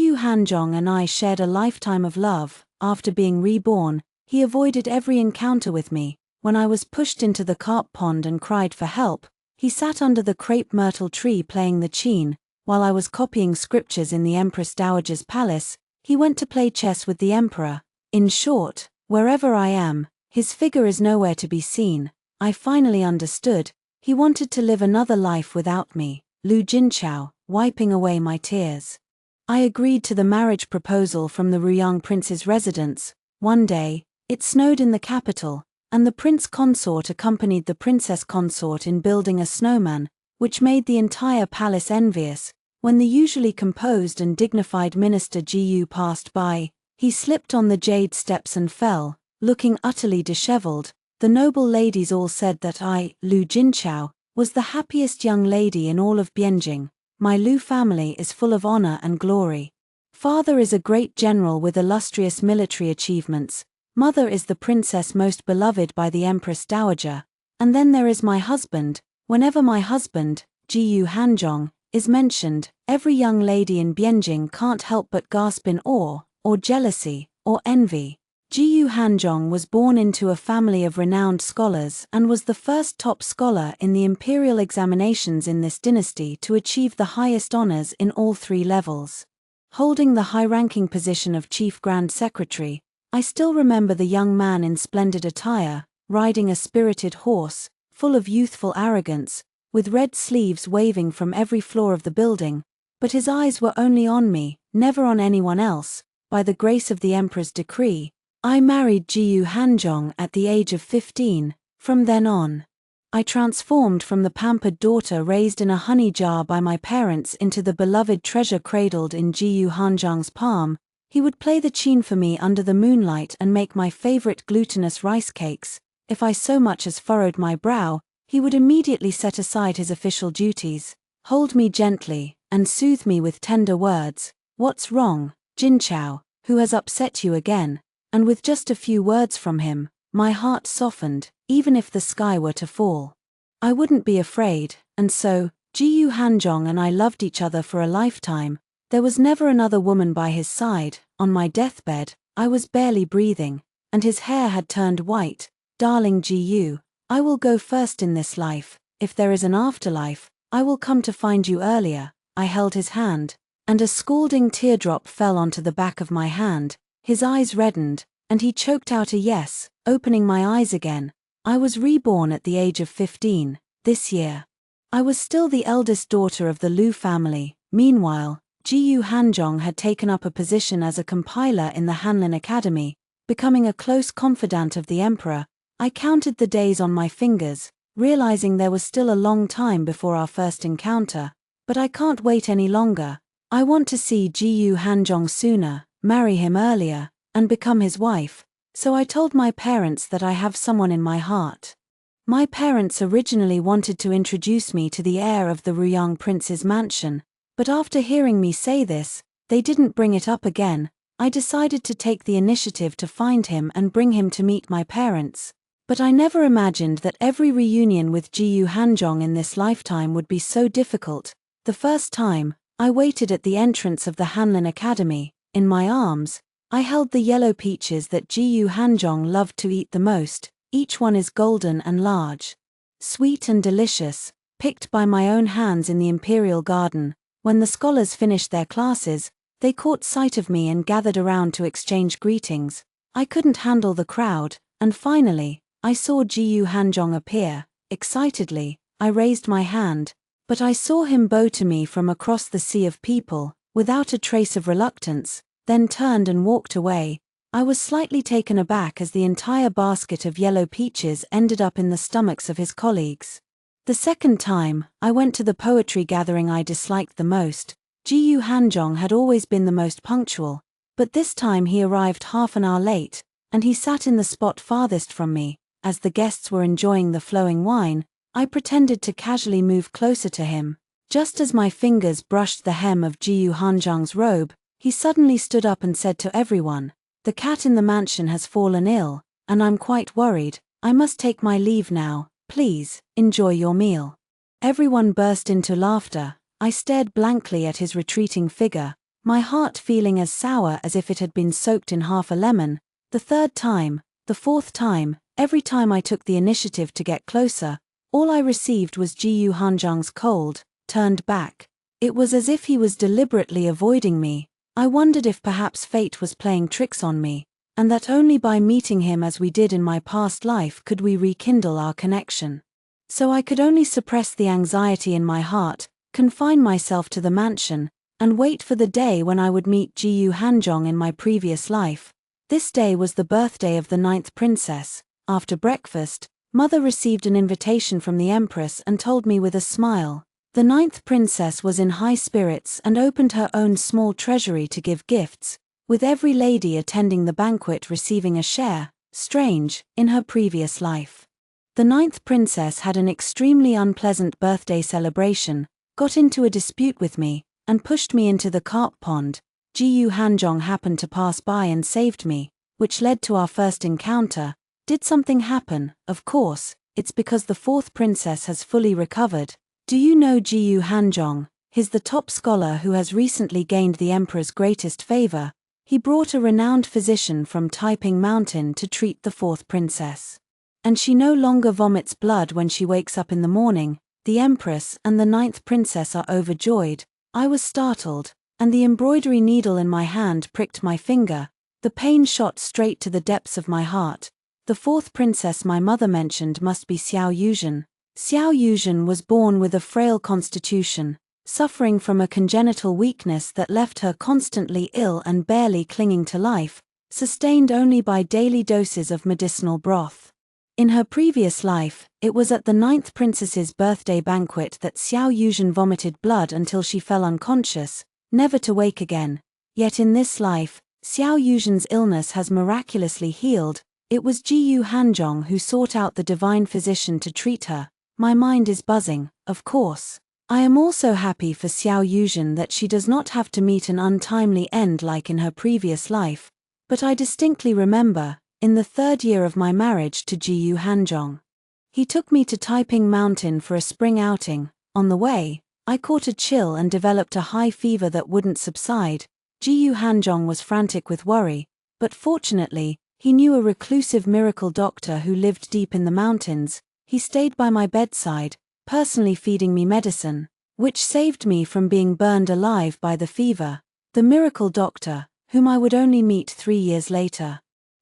Jiyu Hanzhong and I shared a lifetime of love. After being reborn, he avoided every encounter with me. When I was pushed into the carp pond and cried for help, he sat under the crepe myrtle tree playing the qin. While I was copying scriptures in the Empress Dowager's palace, he went to play chess with the emperor. In short, wherever I am, his figure is nowhere to be seen. I finally understood. He wanted to live another life without me. Lu Jincha, wiping away my tears. I agreed to the marriage proposal from the Ruyang prince's residence. One day, it snowed in the capital, and the prince consort accompanied the princess consort in building a snowman, which made the entire palace envious. When the usually composed and dignified minister Jiyu passed by, he slipped on the jade steps and fell, looking utterly disheveled. The noble ladies all said that I, Lu Jincha, was the happiest young lady in all of Bianjing. My Lu family is full of honor and glory. Father is a great general with illustrious military achievements. Mother is the princess most beloved by the Empress Dowager. And then there is my husband. Whenever my husband, Jiyu Hanzhong, is mentioned, every young lady in Bianjing can't help but gasp in awe, or jealousy, or envy. Jiyu Hanzhong was born into a family of renowned scholars and was the first top scholar in the imperial examinations in this dynasty to achieve the highest honors in all 3 levels. Holding the high-ranking position of Chief Grand Secretary, I still remember the young man in splendid attire, riding a spirited horse, full of youthful arrogance, with red sleeves waving from every floor of the building, but his eyes were only on me, never on anyone else. By the grace of the emperor's decree, I married Jiyu Hanzhong at the age of 15. From then on, I transformed from the pampered daughter raised in a honey jar by my parents into the beloved treasure cradled in Jiyu Hanzhong's palm. He would play the qin for me under the moonlight and make my favorite glutinous rice cakes. If I so much as furrowed my brow, he would immediately set aside his official duties, hold me gently, and soothe me with tender words. "What's wrong, Jinchao? Who has upset you again?" And with just a few words from him, my heart softened. Even if the sky were to fall, I wouldn't be afraid. And so, Jiyu Hanzhong and I loved each other for a lifetime. There was never another woman by his side. On my deathbed, I was barely breathing, and his hair had turned white. "Darling Jiyu, I will go first in this life. If there is an afterlife, I will come to find you earlier." I held his hand, and a scalding teardrop fell onto the back of my hand. His eyes reddened, and he choked out a yes. Opening my eyes again, I was reborn at the age of 15, this year. I was still the eldest daughter of the Lu family. Meanwhile, Jiyu Hanzhong had taken up a position as a compiler in the Hanlin Academy, becoming a close confidant of the emperor. I counted the days on my fingers, realizing there was still a long time before our first encounter. But I can't wait any longer. I want to see Jiyu Hanzhong sooner, marry him earlier, and become his wife. So I told my parents that I have someone in my heart. My parents originally wanted to introduce me to the heir of the Ruyang prince's mansion, but after hearing me say this, they didn't bring it up again. I decided to take the initiative to find him and bring him to meet my parents. But I never imagined that every reunion with Jiyu Hanzhong in this lifetime would be so difficult. The first time, I waited at the entrance of the Hanlin Academy. In my arms, I held the yellow peaches that Jiyu Hanzhong loved to eat the most. Each one is golden and large, sweet and delicious, picked by my own hands in the imperial garden. When the scholars finished their classes, they caught sight of me and gathered around to exchange greetings. I couldn't handle the crowd, and finally, I saw Jiyu Hanzhong appear. Excitedly, I raised my hand, but I saw him bow to me from across the sea of people, without a trace of reluctance, then turned and walked away. I was slightly taken aback as the entire basket of yellow peaches ended up in the stomachs of his colleagues. The second time, I went to the poetry gathering I disliked the most. Jiyu Hanzhong had always been the most punctual, but this time he arrived half an hour late, and he sat in the spot farthest from me. As the guests were enjoying the flowing wine, I pretended to casually move closer to him. Just as my fingers brushed the hem of Jiyu Hanzhong's robe, he suddenly stood up and said to everyone, "The cat in the mansion has fallen ill, and I'm quite worried. I must take my leave now. Please, enjoy your meal." Everyone burst into laughter. I stared blankly at his retreating figure. my heart feeling as sour as if it had been soaked in half a lemon. The third time, the fourth time, every time I took the initiative to get closer, all I received was Jiyu Hanzhong's cold, turned back. It was as if he was deliberately avoiding me. I wondered if perhaps fate was playing tricks on me, and that only by meeting him as we did in my past life could we rekindle our connection. So I could only suppress the anxiety in my heart, confine myself to the mansion, and wait for the day when I would meet Jiyu Hanzhong in my previous life. This day was the birthday of the 9th princess. After breakfast, Mother received an invitation from the Empress and told me with a smile. The 9th princess was in high spirits and opened her own small treasury to give gifts, with every lady attending the banquet receiving a share. Strange, in her previous life. The 9th princess had an extremely unpleasant birthday celebration, got into a dispute with me, and pushed me into the carp pond. Jiyu Hanzhong happened to pass by and saved me, which led to our first encounter. Did something happen? Of course, it's because the 4th princess has fully recovered. Do you know Jiyu Hanzhong? He's the top scholar who has recently gained the emperor's greatest favor. He brought a renowned physician from Taiping Mountain to treat the 4th princess. And she no longer vomits blood when she wakes up in the morning. The empress and the 9th princess are overjoyed. I was startled, and the embroidery needle in my hand pricked my finger. The pain shot straight to the depths of my heart. The 4th princess my mother mentioned must be Xiao Yuzhen. Xiao Yuzhen was born with a frail constitution, suffering from a congenital weakness that left her constantly ill and barely clinging to life, sustained only by daily doses of medicinal broth. In her previous life, it was at the 9th princess's birthday banquet that Xiao Yuzhen vomited blood until she fell unconscious, never to wake again. Yet in this life, Xiao Yuzhen's illness has miraculously healed. It was Jiyu Hanzhong who sought out the divine physician to treat her. My mind is buzzing, of course. I am also happy for Xiao Yuzhen that she does not have to meet an untimely end like in her previous life. But I distinctly remember, in the 3rd year of my marriage to Jiyu Hanzhong, he took me to Taiping Mountain for a spring outing. On the way, I caught a chill and developed a high fever that wouldn't subside. Jiyu Hanzhong was frantic with worry, but fortunately, he knew a reclusive miracle doctor who lived deep in the mountains. He stayed by my bedside, personally feeding me medicine, which saved me from being burned alive by the fever. The miracle doctor, whom I would only meet 3 years later,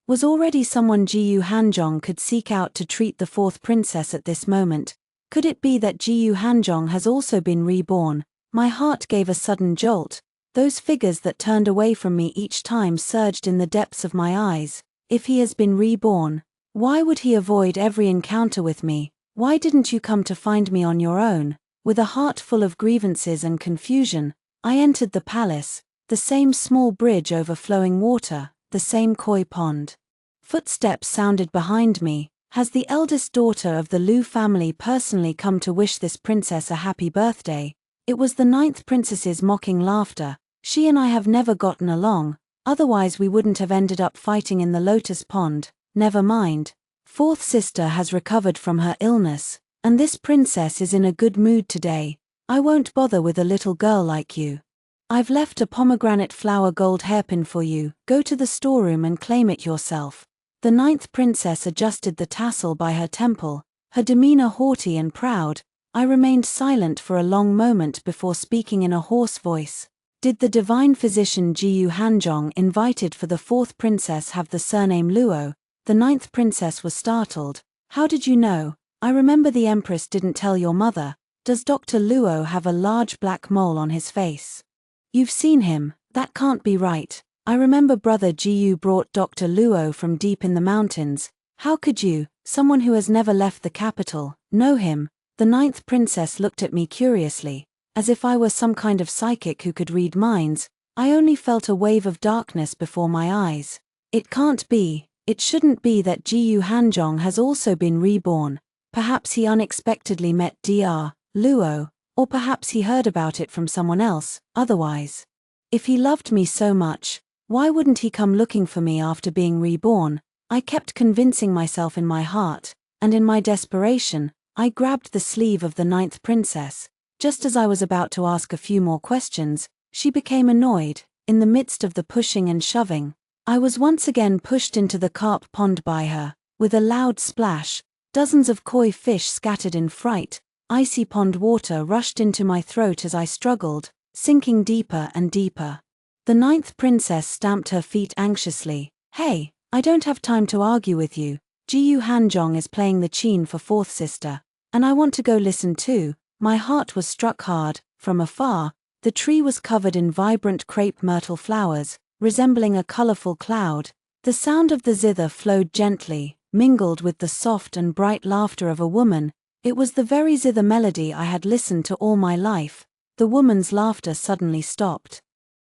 was already someone Jiyu Hanzhong could seek out to treat the 4th princess at this moment. Could it be that Jiyu Hanzhong has also been reborn? My heart gave a sudden jolt. Those figures that turned away from me each time surged in the depths of my eyes. If he has been reborn, why would he avoid every encounter with me? Why didn't you come to find me on your own? With a heart full of grievances and confusion, I entered the palace, the same small bridge over flowing water, the same koi pond. Footsteps sounded behind me. Has the eldest daughter of the Lu family personally come to wish this princess a happy birthday? It was the 9th princess's mocking laughter. She and I have never gotten along, otherwise we wouldn't have ended up fighting in the lotus pond. Never mind. 4th sister has recovered from her illness, and this princess is in a good mood today. I won't bother with a little girl like you. I've left a pomegranate flower gold hairpin for you. Go to the storeroom and claim it yourself. The 9th princess adjusted the tassel by her temple, her demeanor haughty and proud. I remained silent for a long moment before speaking in a hoarse voice. Did the divine physician Jiyu Hanzhong invited for the 4th princess have the surname Luo? The 9th princess was startled. How did you know? I remember the empress didn't tell your mother. Does Dr. Luo have a large black mole on his face? You've seen him. That can't be right. I remember brother Jiyu brought Dr. Luo from deep in the mountains. How could you, someone who has never left the capital, know him? The 9th princess looked at me curiously, as if I were some kind of psychic who could read minds. I only felt a wave of darkness before my eyes. It can't be. It shouldn't be that Jiyu Hanzhong has also been reborn. Perhaps he unexpectedly met Dr. Luo, or perhaps he heard about it from someone else. Otherwise, if he loved me so much, why wouldn't he come looking for me after being reborn? I kept convincing myself in my heart, and in my desperation, I grabbed the sleeve of the 9th princess. Just as I was about to ask a few more questions, she became annoyed. in the midst of the pushing and shoving, I was once again pushed into the carp pond by her. With a loud splash, dozens of koi fish scattered in fright, icy pond water rushed into my throat as I struggled, sinking deeper and deeper. The ninth princess stamped her feet anxiously. "Hey, I don't have time to argue with you. Jiyu Hanzhong is playing the qin for fourth sister, and I want to go listen too." My heart was struck hard. From afar, the tree was covered in vibrant crepe myrtle flowers, resembling a colorful cloud. The sound of the zither flowed gently, mingled with the soft and bright laughter of a woman. It was the very zither melody I had listened to all my life. The woman's laughter suddenly stopped,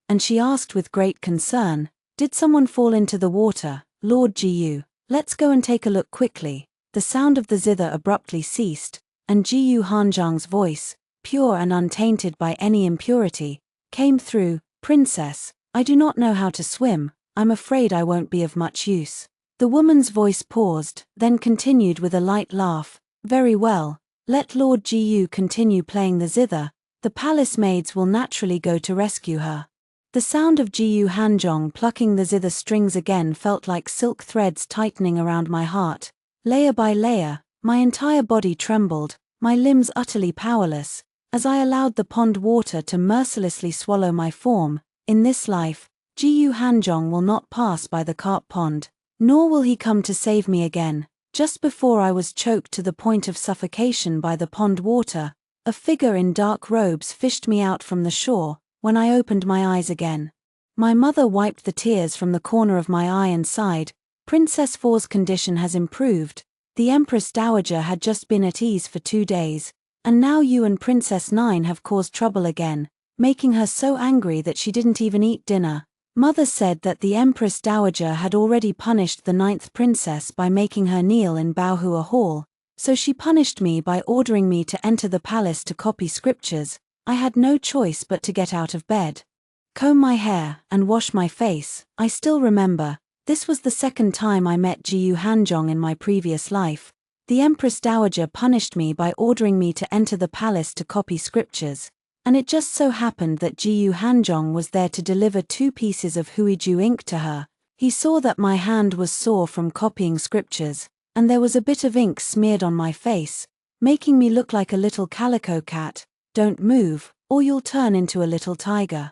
and she asked with great concern, "Did someone fall into the water, Lord Jiyu? Let's go and take a look quickly." The sound of the zither abruptly ceased, and Jiyu Hanzhong's voice, pure and untainted by any impurity, came through. "Princess, I do not know how to swim. I'm afraid I won't be of much use." The woman's voice paused, then continued with a light laugh. "Very well, let Lord Jiyu continue playing the zither. The palace maids will naturally go to rescue her." The sound of Jiyu Hanzhong plucking the zither strings again felt like silk threads tightening around my heart. Layer by layer, my entire body trembled, my limbs utterly powerless, as I allowed the pond water to mercilessly swallow my form. In this life, Jiyu Hanzhong will not pass by the carp pond, nor will he come to save me again. Just before I was choked to the point of suffocation by the pond water, a figure in dark robes fished me out from the shore. When I opened my eyes again, my mother wiped the tears from the corner of my eye and sighed. "Princess Four's condition has improved. The Empress Dowager had just been at ease for 2 days, and now you and Princess Nine have caused trouble again, making her so angry that she didn't even eat dinner." Mother said that the Empress Dowager had already punished the ninth princess by making her kneel in Baohua Hall, so she punished me by ordering me to enter the palace to copy scriptures. I had no choice but to get out of bed, comb my hair, and wash my face. I still remember, this was the second time I met Jiyu Hanzhong in my previous life. The Empress Dowager punished me by ordering me to enter the palace to copy scriptures, and it just so happened that Jiyu Hanzhong was there to deliver 2 pieces of Huiju ink to her. He saw that my hand was sore from copying scriptures, and there was a bit of ink smeared on my face, making me look like a little calico cat. "Don't move, or you'll turn into a little tiger."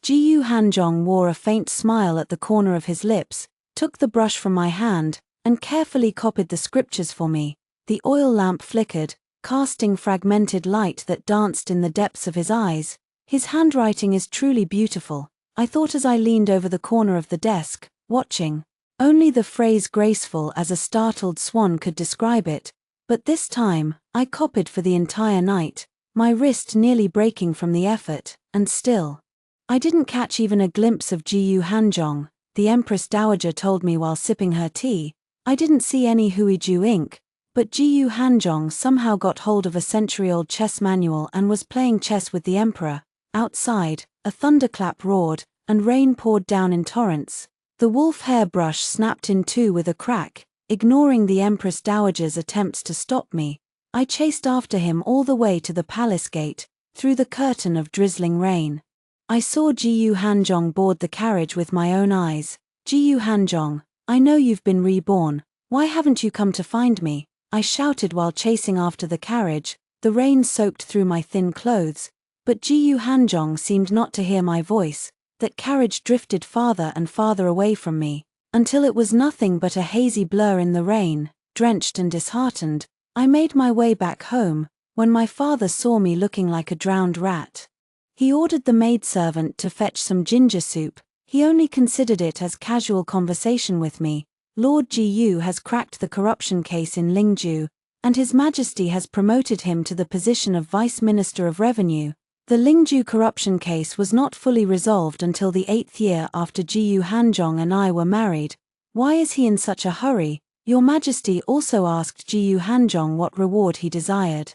Jiyu Hanzhong wore a faint smile at the corner of his lips, took the brush from my hand, and carefully copied the scriptures for me. The oil lamp flickered, casting fragmented light that danced in the depths of his eyes. "His handwriting is truly beautiful," I thought as I leaned over the corner of the desk, watching. Only the phrase "graceful as a startled swan" could describe it, but this time, I copied for the entire night, my wrist nearly breaking from the effort, and still, I didn't catch even a glimpse of Jiyu Hanzhong. The Empress Dowager told me while sipping her tea. I didn't see any Huiju ink, but Jiyu Hanzhong somehow got hold of a century-old chess manual and was playing chess with the emperor. Outside, a thunderclap roared, and rain poured down in torrents. The wolf hair brush snapped in two with a crack, ignoring the Empress Dowager's attempts to stop me. I chased after him all the way to the palace gate, through the curtain of drizzling rain. I saw Jiyu Hanzhong board the carriage with my own eyes. "Jiyu Hanzhong, I know you've been reborn. Why haven't you come to find me?" I shouted while chasing after the carriage. The rain soaked through my thin clothes, but Jiyu Hanzhong seemed not to hear my voice. That carriage drifted farther and farther away from me, until it was nothing but a hazy blur in the rain. Drenched and disheartened, I made my way back home, when my father saw me looking like a drowned rat. He ordered the maidservant to fetch some ginger soup. He only considered it as casual conversation with me. "Lord Jiyu has cracked the corruption case in Lingju, and His Majesty has promoted him to the position of Vice Minister of Revenue." The Lingju corruption case was not fully resolved until the 8th year after Jiyu Hanzhong and I were married. "Why is he in such a hurry?" Your Majesty also asked Jiyu Hanzhong what reward he desired.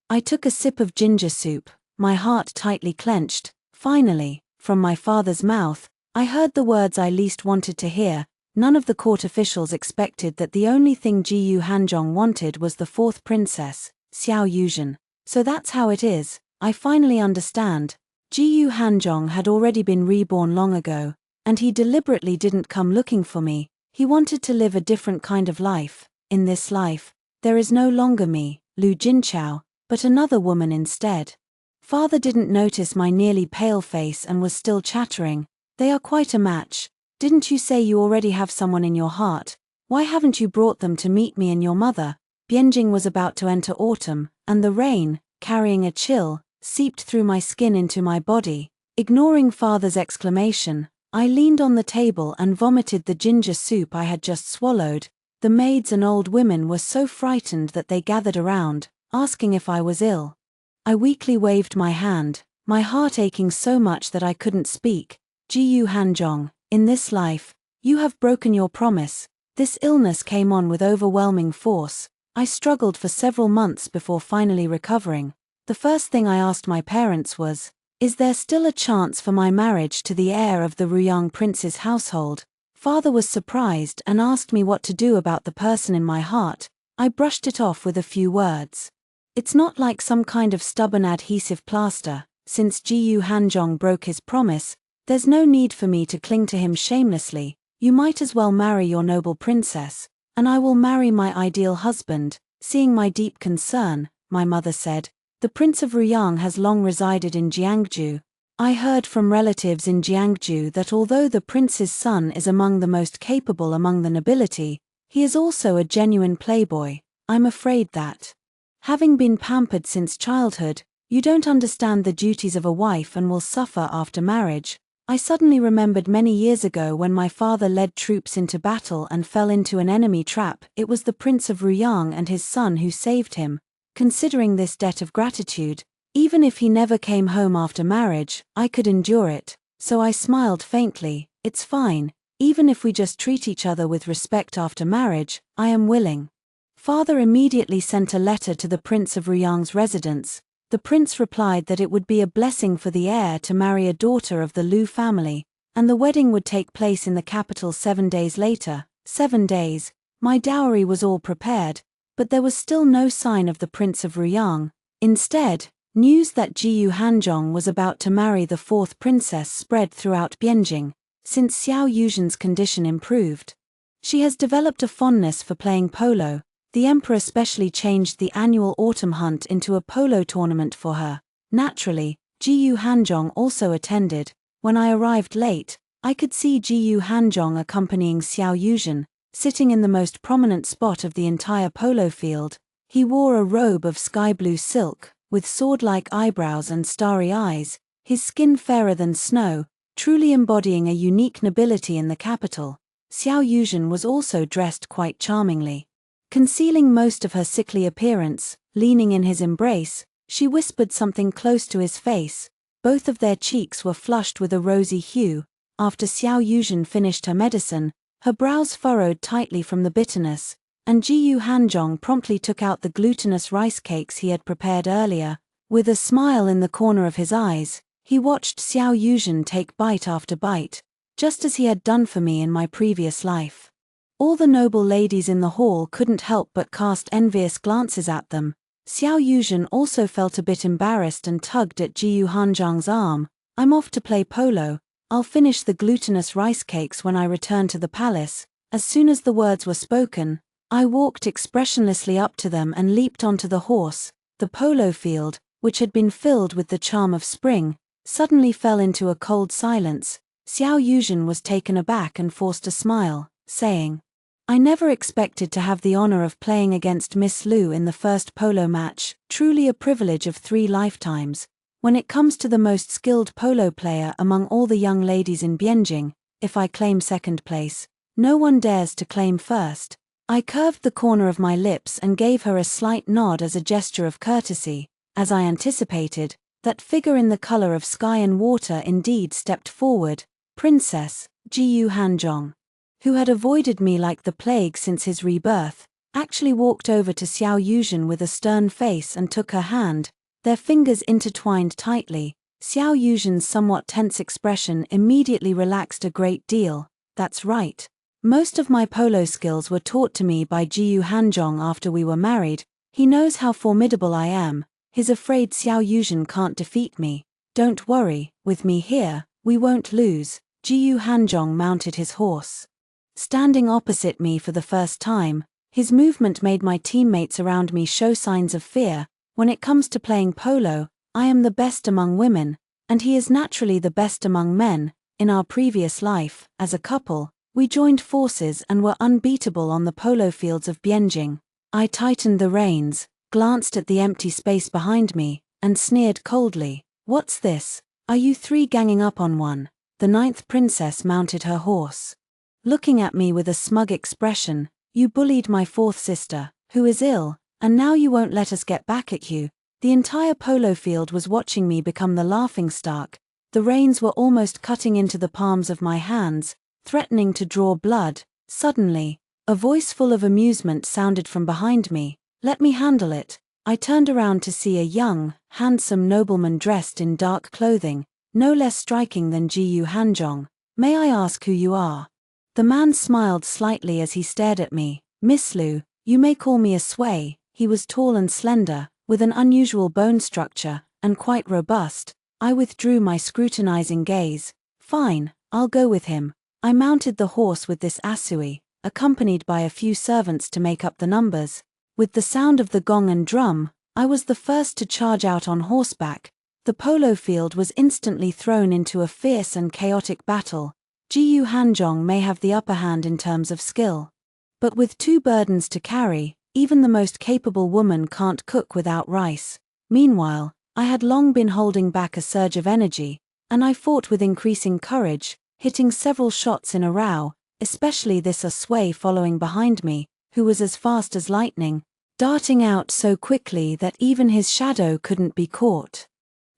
I took a sip of ginger soup, my heart tightly clenched. Finally, from my father's mouth, I heard the words I least wanted to hear. None of the court officials expected that the only thing Jiyu Hanzhong wanted was the fourth princess, Xiao Yuzhen. "So that's how it is. I finally understand." Jiyu Hanzhong had already been reborn long ago, and he deliberately didn't come looking for me. He wanted to live a different kind of life. In this life, there is no longer me, Lu Jincha, but another woman instead. Father didn't notice my nearly pale face and was still chattering. They are quite a match. Didn't you say you already have someone in your heart? Why haven't you brought them to meet me and your mother? Bianjing was about to enter autumn, and the rain, carrying a chill, seeped through my skin into my body. Ignoring father's exclamation, I leaned on the table and vomited the ginger soup I had just swallowed. The maids and old women were so frightened that they gathered around, asking if I was ill. I weakly waved my hand, my heart aching so much that I couldn't speak. Jiyu Hanzhong, in this life, you have broken your promise. This illness came on with overwhelming force. I struggled for several months before finally recovering. The first thing I asked my parents was, is there still a chance for my marriage to the heir of the Ruyang prince's household? Father was surprised and asked me what to do about the person in my heart. I brushed it off with a few words. It's not like some kind of stubborn adhesive plaster. Since Jiyu Hanzhong broke his promise, there's no need for me to cling to him shamelessly. You might as well marry your noble princess, and I will marry my ideal husband. Seeing my deep concern, my mother said, the Prince of Ruyang has long resided in Jiangju. I heard from relatives in Jiangju that although the prince's son is among the most capable among the nobility, he is also a genuine playboy. I'm afraid that, having been pampered since childhood, you don't understand the duties of a wife and will suffer after marriage. I suddenly remembered many years ago when my father led troops into battle and fell into an enemy trap. It was the Prince of Ruyang and his son who saved him. Considering this debt of gratitude, even if he never came home after marriage, I could endure it. So I smiled faintly. It's fine, even if we just treat each other with respect after marriage, I am willing. Father immediately sent a letter to the Prince of Ruyang's residence. The prince replied that it would be a blessing for the heir to marry a daughter of the Lu family, and the wedding would take place in the capital 7 days later. 7 days. My dowry was all prepared, but there was still no sign of the Prince of Ruyang. Instead, news that Jiyu Hanzhong was about to marry the fourth princess spread throughout Bianjing. Since Xiao Yuzhen's condition improved, she has developed a fondness for playing polo. The emperor specially changed the annual autumn hunt into a polo tournament for her. Naturally, Jiyu Hanzhong also attended. When I arrived late, I could see Jiyu Hanzhong accompanying Xiao Yuzhen, sitting in the most prominent spot of the entire polo field. He wore a robe of sky blue silk, with sword-like eyebrows and starry eyes, his skin fairer than snow, truly embodying a unique nobility in the capital. Xiao Yuzhen was also dressed quite charmingly. Concealing most of her sickly appearance, leaning in his embrace, she whispered something close to his face. Both of their cheeks were flushed with a rosy hue. After Xiao Yuzhen finished her medicine, her brows furrowed tightly from the bitterness, and Jiyu Hanzhong promptly took out the glutinous rice cakes he had prepared earlier. With a smile in the corner of his eyes, he watched Xiao Yuzhen take bite after bite, just as he had done for me in my previous life. All the noble ladies in the hall couldn't help but cast envious glances at them. Xiao Yuzhen also felt a bit embarrassed and tugged at Jiyu Hanzhong's arm. I'm off to play polo. I'll finish the glutinous rice cakes when I return to the palace. As soon as the words were spoken, I walked expressionlessly up to them and leaped onto the horse. The polo field, which had been filled with the charm of spring, suddenly fell into a cold silence. Xiao Yuzhen was taken aback and forced a smile, saying, I never expected to have the honor of playing against Miss Lu in the first polo match, truly a privilege of 3 lifetimes. When it comes to the most skilled polo player among all the young ladies in Bianjing, if I claim second place, no one dares to claim first. I curved the corner of my lips and gave her a slight nod as a gesture of courtesy. As I anticipated, that figure in the color of sky and water indeed stepped forward. Princess Jiyu Hanzhong, who had avoided me like the plague since his rebirth, actually walked over to Xiao Yuzhen with a stern face and took her hand. Their fingers intertwined tightly. Xiao Yuzhen's somewhat tense expression immediately relaxed a great deal. That's right. Most of my polo skills were taught to me by Jiyu Hanzhong after we were married. He knows how formidable I am. He's afraid Xiao Yuzhen can't defeat me. Don't worry, with me here, we won't lose. Jiyu Hanzhong mounted his horse. Standing opposite me for the first time, his movement made my teammates around me show signs of fear. When it comes to playing polo, I am the best among women, and he is naturally the best among men. In our previous life, as a couple, we joined forces and were unbeatable on the polo fields of Bianjing. I tightened the reins, glanced at the empty space behind me, and sneered coldly. What's this? Are you three ganging up on one? The 9th princess mounted her horse. Looking at me with a smug expression, you bullied my 4th sister, who is ill, and now you won't let us get back at you. The entire polo field was watching me become the laughingstock. The reins were almost cutting into the palms of my hands, threatening to draw blood. Suddenly, a voice full of amusement sounded from behind me. Let me handle it. I turned around to see a young, handsome nobleman dressed in dark clothing, no less striking than Jiyu Hanzhong. May I ask who you are? The man smiled slightly as he stared at me. Miss Lu, you may call me a sway. He was tall and slender, with an unusual bone structure, and quite robust. I withdrew my scrutinizing gaze. Fine, I'll go with him. I mounted the horse with this Asui, accompanied by a few servants to make up the numbers. With the sound of the gong and drum, I was the first to charge out on horseback. The polo field was instantly thrown into a fierce and chaotic battle. Jiyu Hanzhong may have the upper hand in terms of skill. But with 2 burdens to carry, even the most capable woman can't cook without rice. Meanwhile, I had long been holding back a surge of energy, and I fought with increasing courage, hitting several shots in a row, especially this sway following behind me, who was as fast as lightning, darting out so quickly that even his shadow couldn't be caught.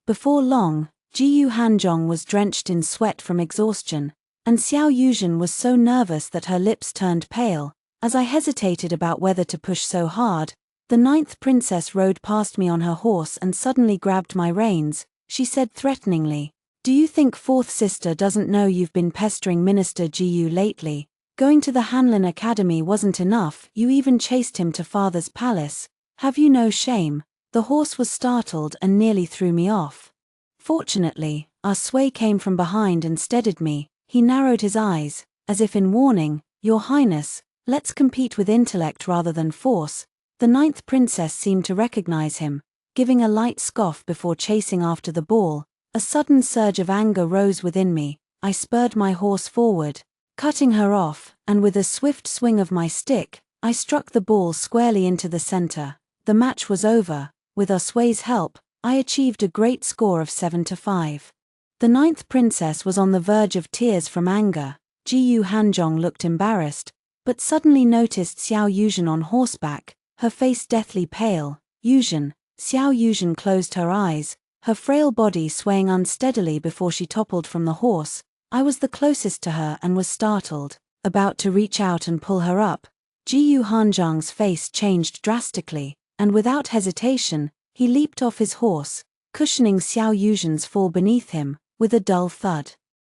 Before long, Jiyu Hanzhong was drenched in sweat from exhaustion, and Xiao Yuzhen was so nervous that her lips turned pale. As I hesitated about whether to push so hard, the 9th princess rode past me on her horse and suddenly grabbed my reins. She said threateningly, "Do you think 4th sister doesn't know you've been pestering Minister Jiyu lately? Going to the Hanlin Academy wasn't enough, you even chased him to father's palace. Have you no shame?" The horse was startled and nearly threw me off. Fortunately, our sway came from behind and steadied me. He narrowed his eyes, as if in warning. Your Highness, let's compete with intellect rather than force. The 9th princess seemed to recognize him, giving a light scoff before chasing after the ball. A sudden surge of anger rose within me. I spurred my horse forward, cutting her off, and with a swift swing of my stick, I struck the ball squarely into the center. The match was over. With our sway's help, I achieved a great score of 7-5. The 9th princess was on the verge of tears from anger. Jiyu Hanzhong looked embarrassed, but suddenly noticed Xiao Yuzhen on horseback, her face deathly pale. Yuzhen. Xiao Yuzhen closed her eyes, her frail body swaying unsteadily before she toppled from the horse. I was the closest to her and was startled, about to reach out and pull her up. Jiyu Hanzhong's face changed drastically, and without hesitation, he leaped off his horse, cushioning Xiao Yuzhen's fall beneath him, with a dull thud.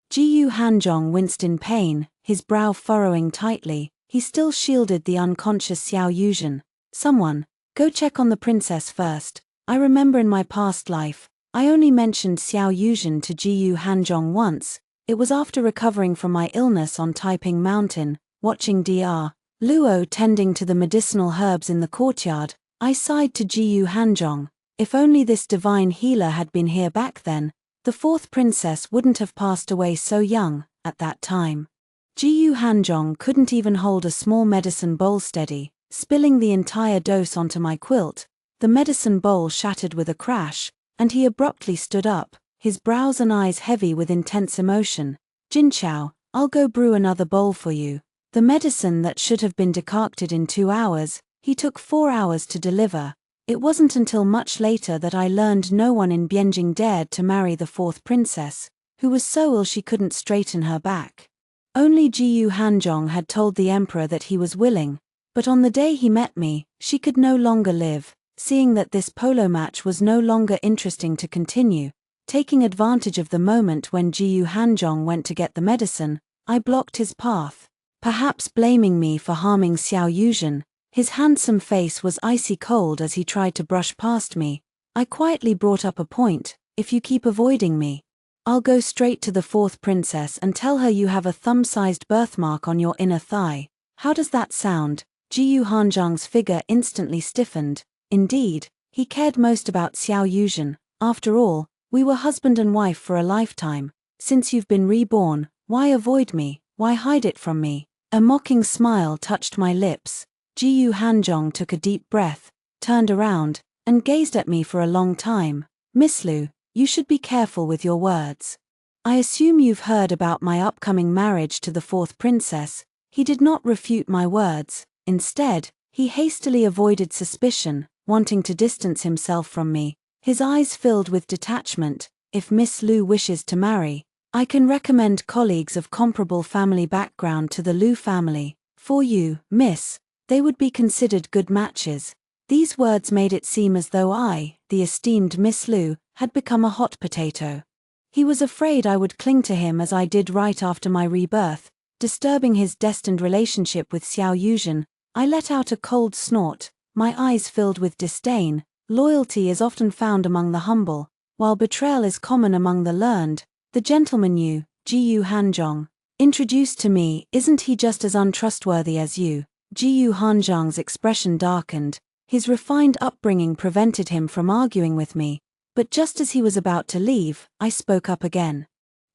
Jiyu Hanzhong winced in pain, his brow furrowing tightly. He still shielded the unconscious Xiao Yuzhen. Someone, go check on the princess first. I remember in my past life, I only mentioned Xiao Yuzhen to Jiyu Hanzhong once. It was after recovering from my illness on Taiping Mountain, watching Dr. Luo tending to the medicinal herbs in the courtyard. I sighed to Jiyu Hanzhong. If only this divine healer had been here back then, the 4th princess wouldn't have passed away so young. At that time, Jiyu Hanzhong couldn't even hold a small medicine bowl steady, spilling the entire dose onto my quilt. The medicine bowl shattered with a crash, and he abruptly stood up, his brows and eyes heavy with intense emotion. Jinchao, I'll go brew another bowl for you. The medicine that should have been decocted in 2 hours, he took 4 hours to deliver. It wasn't until much later that I learned no one in Bianjing dared to marry the 4th princess, who was so ill she couldn't straighten her back. Only Jiyu Hanzhong had told the emperor that he was willing, but on the day he met me, she could no longer live. Seeing that this polo match was no longer interesting to continue, taking advantage of the moment when Jiyu Hanzhong went to get the medicine, I blocked his path. Perhaps blaming me for harming Xiao Yuzhen, his handsome face was icy cold as he tried to brush past me. I quietly brought up a point. if you keep avoiding me, I'll go straight to the fourth princess and tell her you have a thumb-sized birthmark on your inner thigh. How does that sound? Jiyu Hanzhang's figure instantly stiffened. Indeed, he cared most about Xiao Yuzhen. After all, we were husband and wife for a lifetime. Since you've been reborn, why avoid me? Why hide it from me? A mocking smile touched my lips. Jiyu Hanzhong took a deep breath, turned around, and gazed at me for a long time. Miss Lu, you should be careful with your words. I assume you've heard about my upcoming marriage to the fourth princess. He did not refute my words. Instead, he hastily avoided suspicion, wanting to distance himself from me. His eyes filled with detachment. If Miss Lu wishes to marry, I can recommend colleagues of comparable family background to the Lu family. For you, miss, they would be considered good matches. These words made it seem as though I, the esteemed Miss Lu, had become a hot potato. He was afraid I would cling to him as I did right after my rebirth, disturbing his destined relationship with Xiao Yuzhen. I let out a cold snort, my eyes filled with disdain. Loyalty is often found among the humble, while betrayal is common among the learned. The gentleman you, Jiyu Hanzhong, introduced to me, isn't he just as untrustworthy as you? Jiyu Hanzhong's expression darkened. His refined upbringing prevented him from arguing with me, but just as he was about to leave, I spoke up again.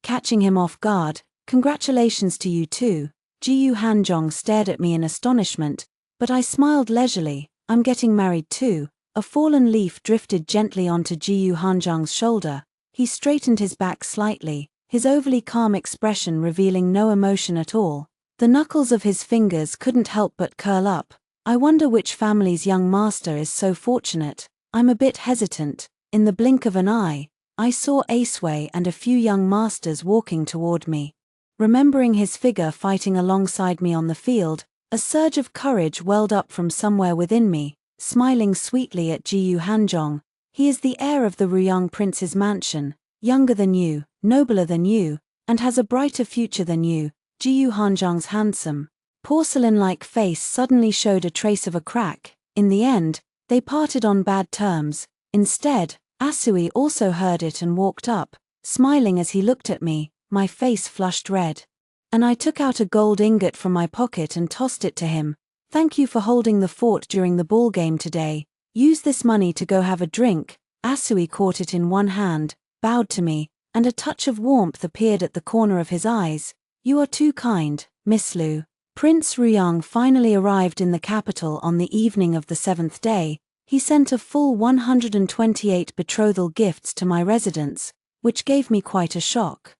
Catching him off guard, congratulations to you too. Jiyu Hanzhong stared at me in astonishment, but I smiled leisurely. I'm getting married too. A fallen leaf drifted gently onto Jiyu Hanzhong's shoulder. He straightened his back slightly, his overly calm expression revealing no emotion at all. The knuckles of his fingers couldn't help but curl up. I wonder which family's young master is so fortunate. I'm a bit hesitant. In the blink of an eye, I saw Aceway and a few young masters walking toward me. Remembering his figure fighting alongside me on the field, a surge of courage welled up from somewhere within me. Smiling sweetly at Jiyu Hanzhong, he is the heir of the Ruyang Prince's mansion, younger than you, nobler than you, and has a brighter future than you. Jiyu Hanzhong's handsome, porcelain-like face suddenly showed a trace of a crack. In the end, they parted on bad terms. Instead, Asui also heard it and walked up, smiling as he looked at me. My face flushed red, and I took out a gold ingot from my pocket and tossed it to him. Thank you for holding the fort during the ball game today. Use this money to go have a drink. Asui caught it in one hand, bowed to me, and a touch of warmth appeared at the corner of his eyes. You are too kind, Miss Lu. Prince Ruyang finally arrived in the capital on the evening of the 7th day. He sent a full 128 betrothal gifts to my residence, which gave me quite a shock.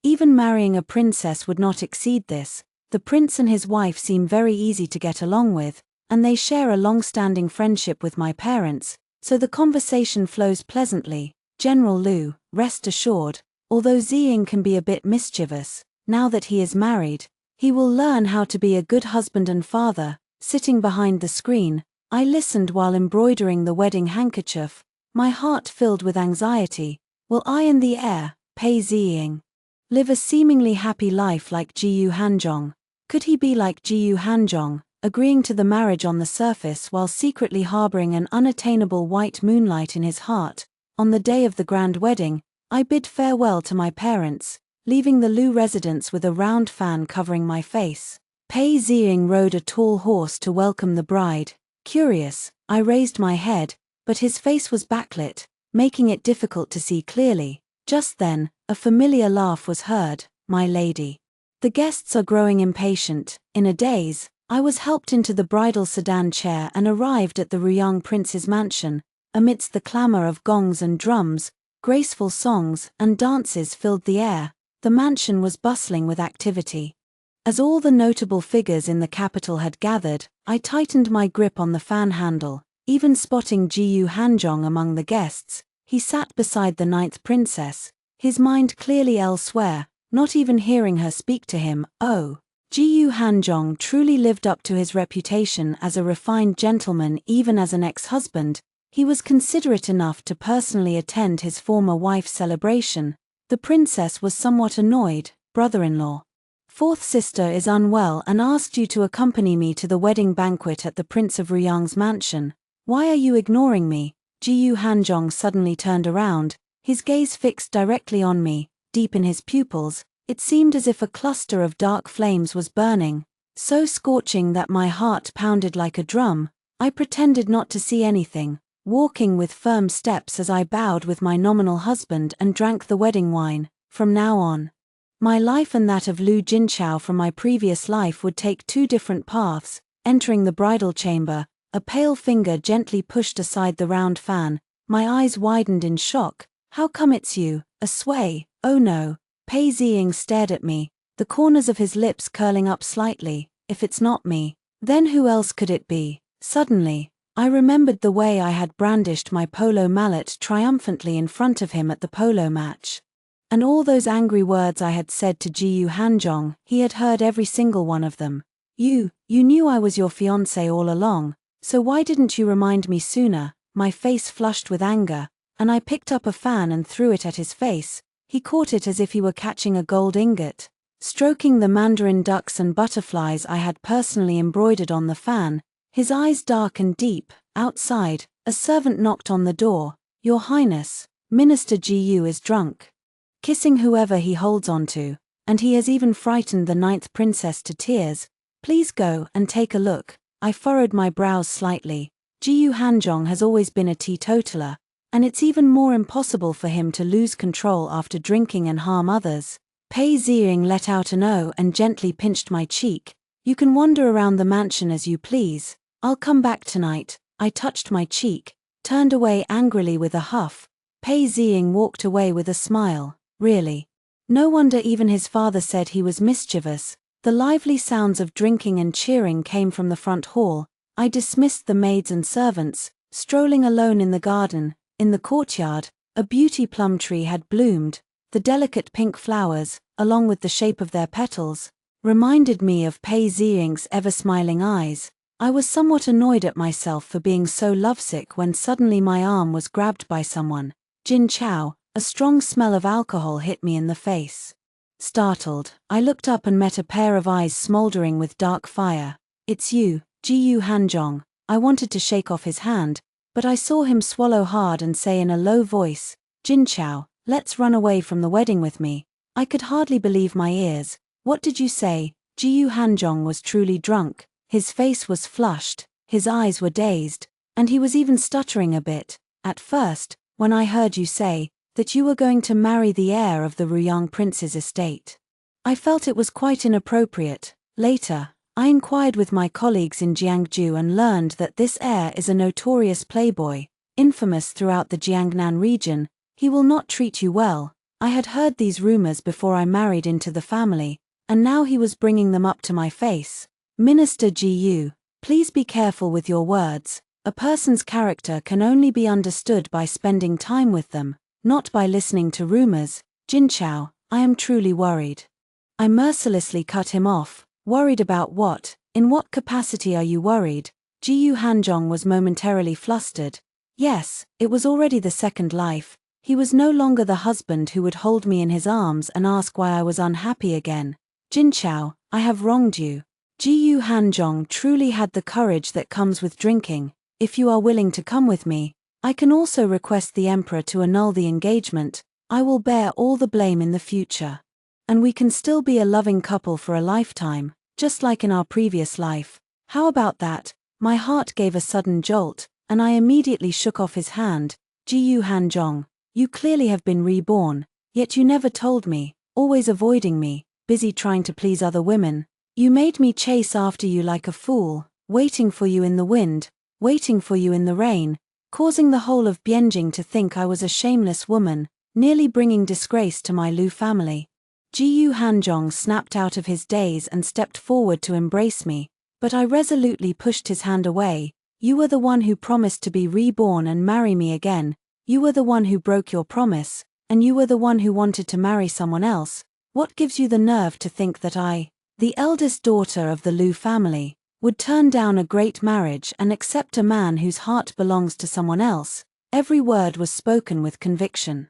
Even marrying a princess would not exceed this. The prince and his wife seem very easy to get along with, and they share a long-standing friendship with my parents, so the conversation flows pleasantly. General Lu, rest assured, although Ziying can be a bit mischievous, now that he is married, he will learn how to be a good husband and father. Sitting behind the screen, I listened while embroidering the wedding handkerchief, my heart filled with anxiety. Will I and the heir, Pei Ziying, live a seemingly happy life like Jiyu Hanzhong? Could he be like Jiyu Hanzhong, agreeing to the marriage on the surface while secretly harboring an unattainable white moonlight in his heart? On the day of the grand wedding, I bid farewell to my parents, leaving the Lu residence with a round fan covering my face. Pei Ziying rode a tall horse to welcome the bride. Curious, I raised my head, but his face was backlit, making it difficult to see clearly. Just then, a familiar laugh was heard. My lady. The guests are growing impatient. In a daze, I was helped into the bridal sedan chair and arrived at the Ruyang Prince's mansion. Amidst the clamor of gongs and drums, graceful songs and dances filled the air. The mansion was bustling with activity. As all the notable figures in the capital had gathered, I tightened my grip on the fan handle, even spotting Jiyu Hanzhong among the guests. He sat beside the 9th princess, his mind clearly elsewhere, not even hearing her speak to him. Oh, Jiyu Hanzhong truly lived up to his reputation as a refined gentleman. Even as an ex-husband, he was considerate enough to personally attend his former wife's celebration. The princess was somewhat annoyed. Brother-in-law, fourth sister is unwell and asked you to accompany me to the wedding banquet at the Prince of Ruyang's mansion. Why are you ignoring me? Jiyu Hanzhong suddenly turned around, his gaze fixed directly on me, deep in his pupils. It seemed as if a cluster of dark flames was burning, so scorching that my heart pounded like a drum. I pretended not to see anything, walking with firm steps as I bowed with my nominal husband and drank the wedding wine. From now on, my life and that of Lu Jincha from my previous life would take two different paths. Entering the bridal chamber, a pale finger gently pushed aside the round fan. My eyes widened in shock. How come it's you? A sway? Oh no. Pei Ziying stared at me, the corners of his lips curling up slightly. If it's not me, then who else could it be? Suddenly, I remembered the way I had brandished my polo mallet triumphantly in front of him at the polo match. And all those angry words I had said to Jiyu Hanzhong, he had heard every single one of them. You knew I was your fiancé all along, so why didn't you remind me sooner? My face flushed with anger, and I picked up a fan and threw it at his face. He caught it as if he were catching a gold ingot. Stroking the mandarin ducks and butterflies I had personally embroidered on the fan, his eyes dark and deep. Outside, a servant knocked on the door. Your Highness, Minister Jiyu is drunk, kissing whoever he holds onto, and he has even frightened the 9th princess to tears. Please go and take a look. I furrowed my brows slightly. Jiyu Hanzhong has always been a teetotaler, and it's even more impossible for him to lose control after drinking and harm others. Pei Ziying let out an "oh" and gently pinched my cheek. You can wander around the mansion as you please. I'll come back tonight. I touched my cheek, turned away angrily with a huff. Pei Ziying walked away with a smile. Really? No wonder even his father said he was mischievous. The lively sounds of drinking and cheering came from the front hall. I dismissed the maids and servants, strolling alone in the garden. In the courtyard, a beauty plum tree had bloomed. The delicate pink flowers, along with the shape of their petals, reminded me of Pei Ziying's ever-smiling eyes. I was somewhat annoyed at myself for being so lovesick when suddenly my arm was grabbed by someone. Jin Chao. A strong smell of alcohol hit me in the face. Startled, I looked up and met a pair of eyes smoldering with dark fire. It's you, Jiyu Hanzhong. I wanted to shake off his hand, but I saw him swallow hard and say in a low voice, Jin Chao, let's run away from the wedding with me. I could hardly believe my ears. What did you say? Jiyu Hanzhong was truly drunk. His face was flushed, his eyes were dazed, and he was even stuttering a bit. At first, when I heard you say that you were going to marry the heir of the Ruyang prince's estate, I felt it was quite inappropriate. Later, I inquired with my colleagues in Jiangju and learned that this heir is a notorious playboy, infamous throughout the Jiangnan region. He will not treat you well. I had heard these rumors before I married into the family, and now he was bringing them up to my face. Minister Jiyu, please be careful with your words. A person's character can only be understood by spending time with them, not by listening to rumors. Jin Chao, I am truly worried. I mercilessly cut him off. Worried about what? In what capacity are you worried? Jiyu Hanzhong was momentarily flustered. Yes, it was already the second life. He was no longer the husband who would hold me in his arms and ask why I was unhappy again. Jin Chao, I have wronged you. Jiyu Hanzhong truly had the courage that comes with drinking. If you are willing to come with me, I can also request the emperor to annul the engagement. I will bear all the blame in the future. And we can still be a loving couple for a lifetime, just like in our previous life. How about that? My heart gave a sudden jolt, and I immediately shook off his hand. Jiyu Hanzhong, you clearly have been reborn, yet you never told me, always avoiding me, busy trying to please other women. You made me chase after you like a fool, waiting for you in the wind, waiting for you in the rain, causing the whole of Bianjing to think I was a shameless woman, nearly bringing disgrace to my Lu family. Jiyu Hanzhong snapped out of his daze and stepped forward to embrace me, but I resolutely pushed his hand away. You were the one who promised to be reborn and marry me again. You were the one who broke your promise, and you were the one who wanted to marry someone else. What gives you the nerve to think that I, the eldest daughter of the Lu family, would turn down a great marriage and accept a man whose heart belongs to someone else? Every word was spoken with conviction.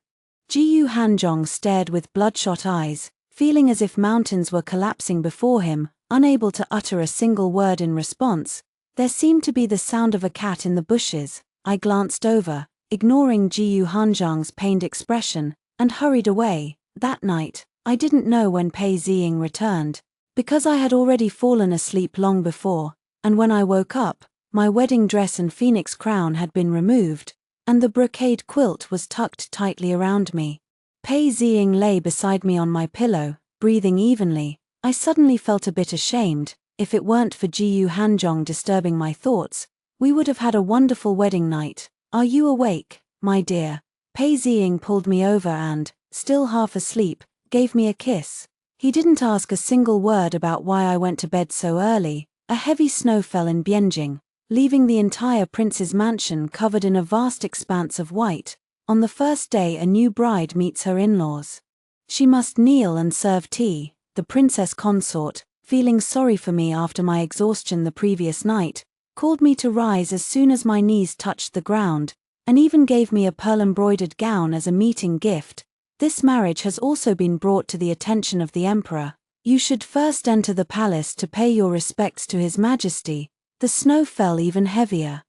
Jiyu Hanzhong stared with bloodshot eyes, feeling as if mountains were collapsing before him, unable to utter a single word in response. There seemed to be the sound of a cat in the bushes. I glanced over. ignoring Jiyu Hanzhang's pained expression, and hurried away. That night, I didn't know when Pei Ziying returned, because I had already fallen asleep long before, and when I woke up, my wedding dress and phoenix crown had been removed, and the brocade quilt was tucked tightly around me. Pei Ziying lay beside me on my pillow, breathing evenly. I suddenly felt a bit ashamed. If it weren't for Jiyu Hanzhong disturbing my thoughts, we would have had a wonderful wedding night. Are you awake, my dear? Pei Ziying pulled me over and, still half asleep, gave me a kiss. He didn't ask a single word about why I went to bed so early. A heavy snow fell in Bianjing, leaving the entire prince's mansion covered in a vast expanse of white. On the first day a new bride meets her in-laws. She must kneel and serve tea. The princess consort, feeling sorry for me after my exhaustion the previous night, called me to rise as soon as my knees touched the ground, and even gave me a pearl-embroidered gown as a meeting gift. This marriage has also been brought to the attention of the emperor. You should first enter the palace to pay your respects to His Majesty. The snow fell even heavier,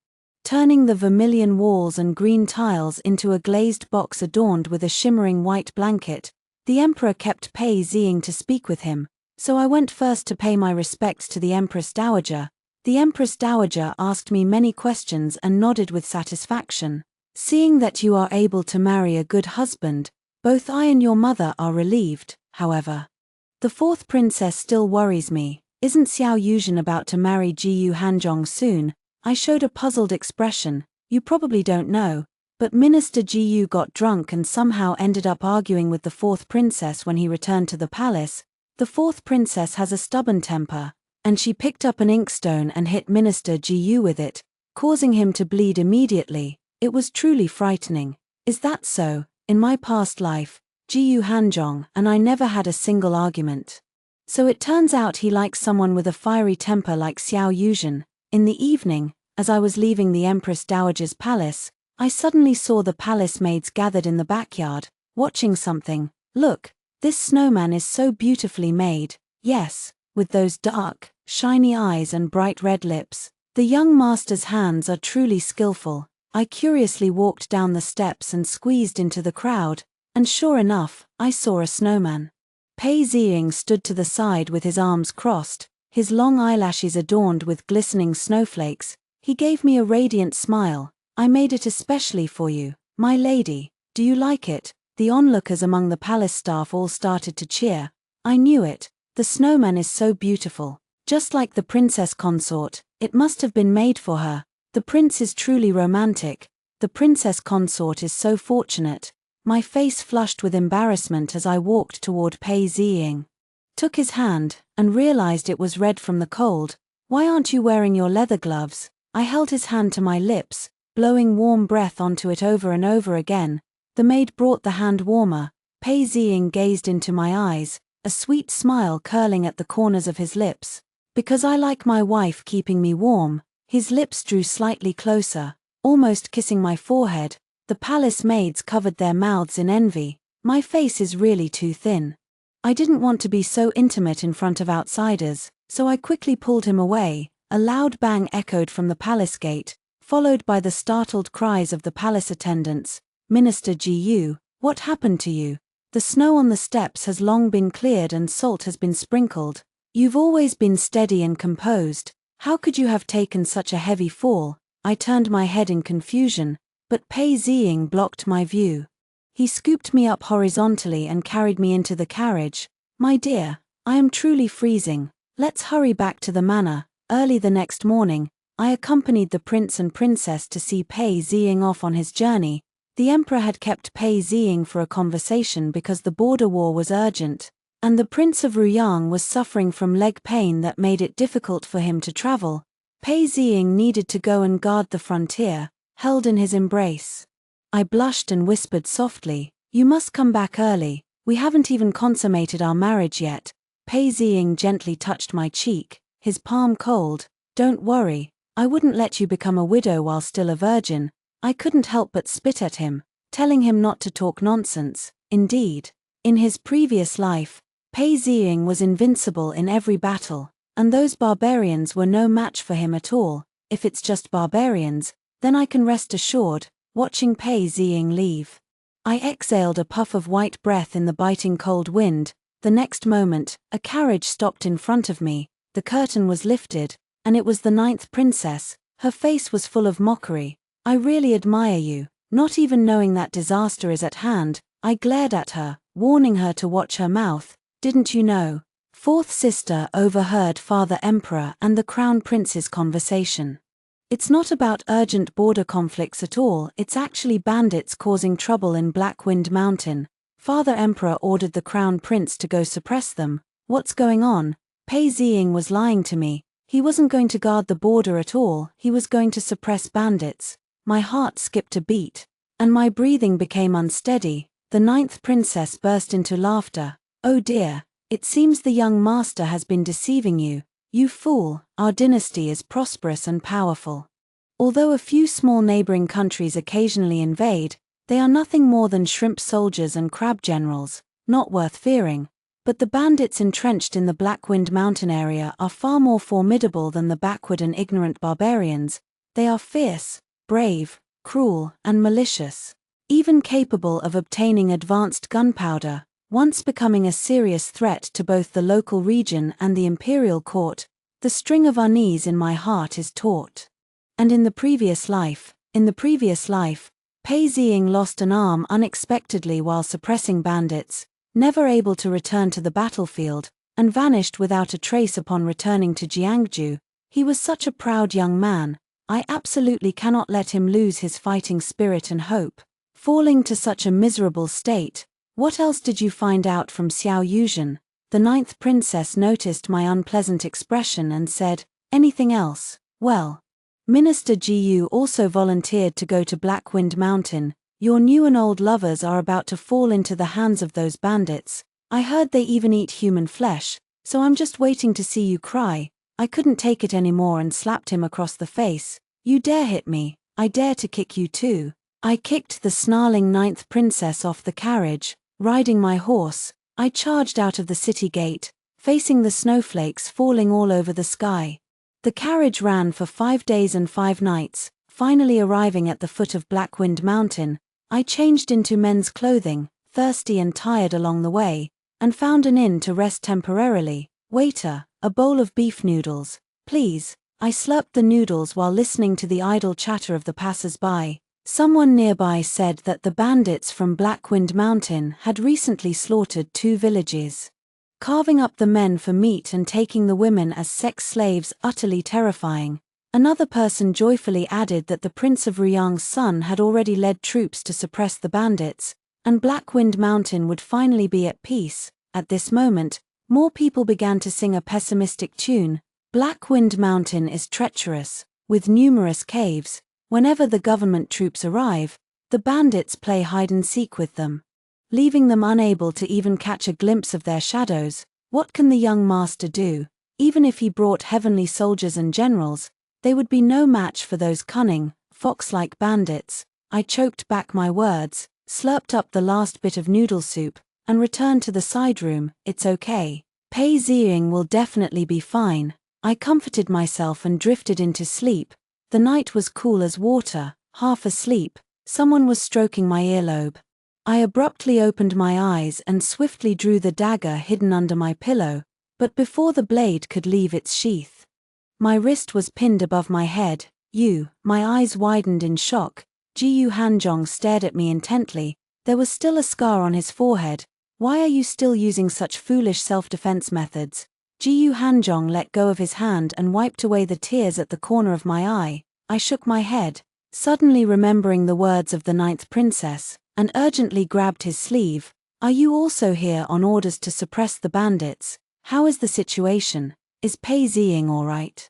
turning the vermilion walls and green tiles into a glazed box adorned with a shimmering white blanket. The emperor kept Pei Ziying to speak with him, so I went first to pay my respects to the Empress Dowager. The Empress Dowager asked me many questions and nodded with satisfaction. Seeing that you are able to marry a good husband, both I and your mother are relieved. However, the fourth princess still worries me. Isn't Xiao Yuzhen about to marry Jiyu Hanzhong soon? I showed a puzzled expression. You probably don't know, but Minister Jiyu got drunk and somehow ended up arguing with the fourth princess when he returned to the palace. The fourth princess has a stubborn temper, and she picked up an inkstone and hit Minister Jiyu with it, causing him to bleed immediately. It was truly frightening. Is that so? In my past life, Jiyu Hanzhong and I never had a single argument. So it turns out he likes someone with a fiery temper like Xiao Yuzhen. In the evening, as I was leaving the Empress Dowager's palace, I suddenly saw the palace maids gathered in the backyard, watching something. Look, this snowman is so beautifully made. Yes, with those dark, shiny eyes and bright red lips. The young master's hands are truly skillful. I curiously walked down the steps and squeezed into the crowd, and sure enough, I saw a snowman. Pei Ziying stood to the side with his arms crossed, his long eyelashes adorned with glistening snowflakes. He gave me a radiant smile. I made it especially for you, my lady. Do you like it? The onlookers among the palace staff all started to cheer. I knew it. The snowman is so beautiful. Just like the princess consort, it must have been made for her. The prince is truly romantic. The princess consort is so fortunate. My face flushed with embarrassment as I walked toward Pei Ziying. Took his hand, and realized it was red from the cold. Why aren't you wearing your leather gloves? I held his hand to my lips, blowing warm breath onto it over and over again. The maid brought the hand warmer. Pei Ziying gazed into my eyes, a sweet smile curling at the corners of his lips. Because I like my wife keeping me warm. His lips drew slightly closer, almost kissing my forehead. The palace maids covered their mouths in envy. My face is really too thin. I didn't want to be so intimate in front of outsiders, so I quickly pulled him away. A loud bang echoed from the palace gate, followed by the startled cries of the palace attendants. Minister Jiyu, what happened to you? The snow on the steps has long been cleared and salt has been sprinkled. You've always been steady and composed. How could you have taken such a heavy fall? I turned my head in confusion, but Pei Ziying blocked my view. He scooped me up horizontally and carried me into the carriage. My dear, I am truly freezing. Let's hurry back to the manor. Early the next morning, I accompanied the prince and princess to see Pei Ziying off on his journey. The emperor had kept Pei Ziying for a conversation because the border war was urgent, and the Prince of Ruyang was suffering from leg pain that made it difficult for him to travel. Pei Ziying needed to go and guard the frontier, held in his embrace. I blushed and whispered softly, "You must come back early, we haven't even consummated our marriage yet." Pei Ziying gently touched my cheek, his palm cold. "Don't worry, I wouldn't let you become a widow while still a virgin." I couldn't help but spit at him, telling him not to talk nonsense. Indeed, in his previous life, Pei Ziying was invincible in every battle, and those barbarians were no match for him at all. If it's just barbarians, then I can rest assured. watching Pei Ziying leave. I exhaled a puff of white breath in the biting cold wind. The next moment, a carriage stopped in front of me, the curtain was lifted, and it was the 9th princess. Her face was full of mockery. I really admire you. Not even knowing that disaster is at hand, I glared at her, warning her to watch her mouth. Didn't you know? 4th sister overheard Father Emperor and the Crown Prince's conversation. It's not about urgent border conflicts at all, it's actually bandits causing trouble in Blackwind Mountain. Father Emperor ordered the Crown Prince to go suppress them. What's going on? Pei Ziying was lying to me. He wasn't going to guard the border at all, he was going to suppress bandits. My heart skipped a beat, and my breathing became unsteady. The 9th princess burst into laughter. Oh dear, it seems the young master has been deceiving you. You fool, our dynasty is prosperous and powerful. Although a few small neighboring countries occasionally invade, they are nothing more than shrimp soldiers and crab generals, not worth fearing. But the bandits entrenched in the Blackwind Mountain area are far more formidable than the backward and ignorant barbarians. They are fierce, brave, cruel, and malicious, even capable of obtaining advanced gunpowder, once becoming a serious threat to both the local region and the imperial court. The string of unease in my heart is taut. And in the previous life, Pei Ziying lost an arm unexpectedly while suppressing bandits, never able to return to the battlefield, and vanished without a trace upon returning to Jiangju. He was such a proud young man. I absolutely cannot let him lose his fighting spirit and hope. Falling to such a miserable state. What else did you find out from Xiao Yuzhen? The 9th princess noticed my unpleasant expression and said, anything else? Well, Minister Jiyu also volunteered to go to Blackwind Mountain. Your new and old lovers are about to fall into the hands of those bandits. I heard they even eat human flesh, so I'm just waiting to see you cry. I couldn't take it anymore and slapped him across the face. You dare hit me, I dare to kick you too. I kicked the snarling 9th princess off the carriage. Riding my horse, I charged out of the city gate, facing the snowflakes falling all over the sky. The carriage ran for 5 days and 5 nights, finally arriving at the foot of Blackwind Mountain. I changed into men's clothing, thirsty and tired along the way, and found an inn to rest temporarily. Waiter, a bowl of beef noodles, please. I slurped the noodles while listening to the idle chatter of the passers-by. Someone nearby said that the bandits from Blackwind Mountain had recently slaughtered 2 villages, carving up the men for meat and taking the women as sex slaves, utterly terrifying. Another person joyfully added that the Prince of Ruyang's son had already led troops to suppress the bandits, and Blackwind Mountain would finally be at peace. At this moment, more people began to sing a pessimistic tune. Blackwind Mountain is treacherous, with numerous caves. Whenever the government troops arrive, the bandits play hide-and-seek with them, leaving them unable to even catch a glimpse of their shadows. What can the young master do? Even if he brought heavenly soldiers and generals, they would be no match for those cunning, fox-like bandits. I choked back my words, slurped up the last bit of noodle soup, and returned to the side room. It's okay. Pei Ziying will definitely be fine. I comforted myself and drifted into sleep. The night was cool as water. Half asleep, someone was stroking my earlobe. I abruptly opened my eyes and swiftly drew the dagger hidden under my pillow, but before the blade could leave its sheath, my wrist was pinned above my head. My eyes widened in shock. Jiyu Hanzhong stared at me intently. There was still a scar on his forehead. Why are you still using such foolish self-defense methods? Jiyu Hanzhong let go of his hand and wiped away the tears at the corner of my eye. I shook my head, suddenly remembering the words of the 9th princess, and urgently grabbed his sleeve. Are you also here on orders to suppress the bandits? How is the situation? Is Pei Ziying all right?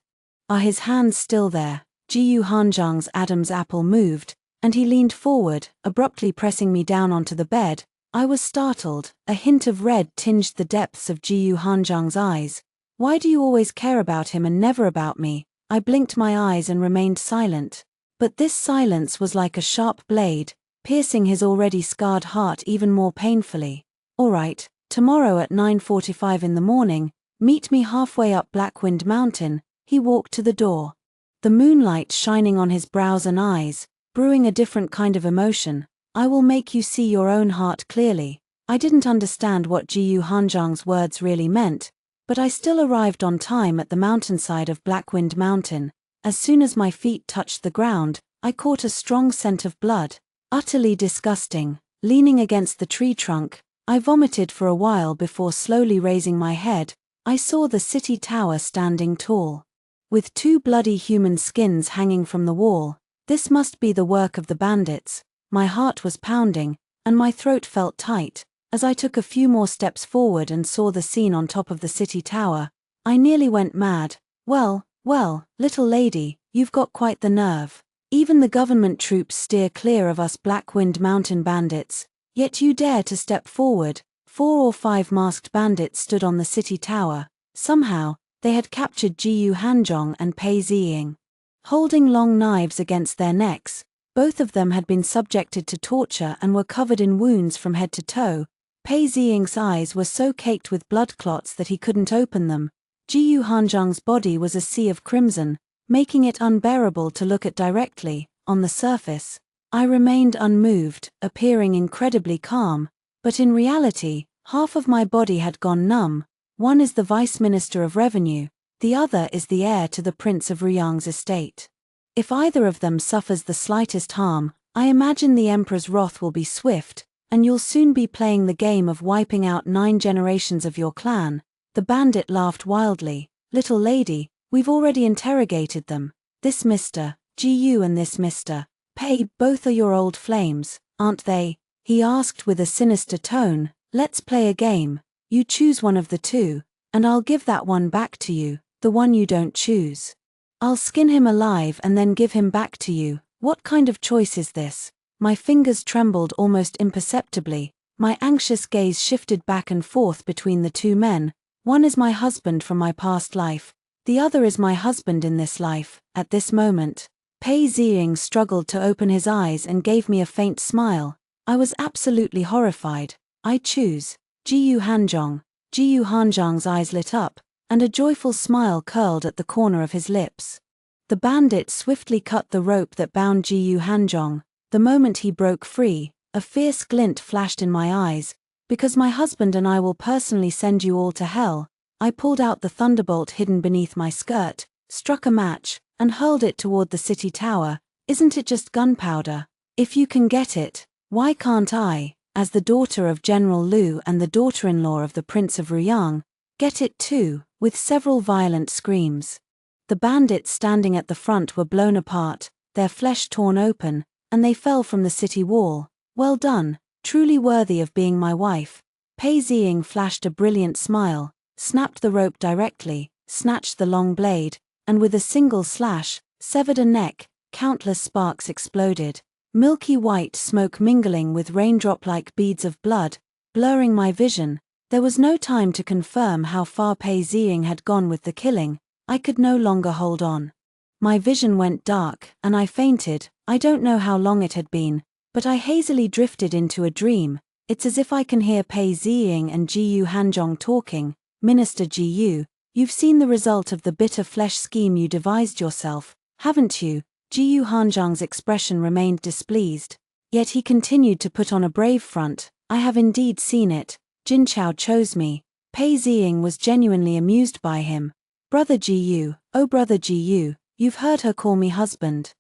Are his hands still there? Jiyu Hanzhong's Adam's apple moved, and he leaned forward, abruptly pressing me down onto the bed. I was startled. A hint of red tinged the depths of Jiyu Hanzhong's eyes. Why do you always care about him and never about me? I blinked my eyes and remained silent. But this silence was like a sharp blade, piercing his already scarred heart even more painfully. All right, tomorrow at 9:45 in the morning, meet me halfway up Blackwind Mountain. He walked to the door. The moonlight shining on his brows and eyes brewing a different kind of emotion. I will make you see your own heart clearly. I didn't understand what Jiyu Hanzhang's words really meant, but I still arrived on time at the mountainside of Blackwind Mountain. As soon as my feet touched the ground, I caught a strong scent of blood. Utterly disgusting. Leaning against the tree trunk, I vomited for a while before slowly raising my head. I saw the city tower standing tall, with two bloody human skins hanging from the wall. This must be the work of the bandits. My heart was pounding, and my throat felt tight. As I took a few more steps forward and saw the scene on top of the city tower, I nearly went mad. Well, little lady, you've got quite the nerve. Even the government troops steer clear of us Blackwind Mountain bandits, yet you dare to step forward. 4 or 5 masked bandits stood on the city tower. Somehow, they had captured Jiyu Hanzhong and Pei Ziying. Holding long knives against their necks, both of them had been subjected to torture and were covered in wounds from head to toe. Pei Ziying's eyes were so caked with blood clots that he couldn't open them. Jiyu Hanzhong's body was a sea of crimson, making it unbearable to look at directly. On the surface, I remained unmoved, appearing incredibly calm, but in reality, half of my body had gone numb. One is the Vice Minister of Revenue, the other is the heir to the Prince of Ruyang's estate. If either of them suffers the slightest harm, I imagine the Emperor's wrath will be swift, and you'll soon be playing the game of wiping out 9 generations of your clan. The bandit laughed wildly. Little lady, we've already interrogated them. This Mr. Jiyu and this Mr. Pei, both are your old flames, aren't they? He asked with a sinister tone. Let's play a game. You choose one of the two, and I'll give that one back to you, the one you don't choose. I'll skin him alive and then give him back to you. What kind of choice is this? My fingers trembled almost imperceptibly. My anxious gaze shifted back and forth between the two men. One is my husband from my past life. The other is my husband in this life. At this moment, Pei Ziying struggled to open his eyes and gave me a faint smile. I was absolutely horrified. I choose Jiyu Hanzhong. Jiyu Hanzhong's eyes lit up, and a joyful smile curled at the corner of his lips. The bandit swiftly cut the rope that bound Jiyu Hanzhong. The moment he broke free, a fierce glint flashed in my eyes. Because my husband and I will personally send you all to hell. I pulled out the thunderbolt hidden beneath my skirt, struck a match, and hurled it toward the city tower. Isn't it just gunpowder? If you can get it, why can't I, as the daughter of General Lu and the daughter-in-law of the Prince of Ruyang, get it too? With several violent screams, the bandits standing at the front were blown apart, their flesh torn open, and they fell from the city wall. Well done, truly worthy of being my wife. Pei Ziying flashed a brilliant smile, snapped the rope directly, snatched the long blade, and with a single slash, severed a neck. Countless sparks exploded, milky white smoke mingling with raindrop-like beads of blood, blurring my vision. There was no time to confirm how far Pei Ziying had gone with the killing. I could no longer hold on. My vision went dark, and I fainted. I don't know how long it had been, but I hazily drifted into a dream. It's as if I can hear Pei Ziying and Jiyu Hanzhong talking. Minister Jiyu, you've seen the result of the bitter flesh scheme you devised yourself, haven't you? Jiyu Hanzhong's expression remained displeased, yet he continued to put on a brave front. I have indeed seen it. Jinchao chose me. Pei Ziying was genuinely amused by him. Brother Jiyu, oh brother Jiyu, you've heard her call me husband.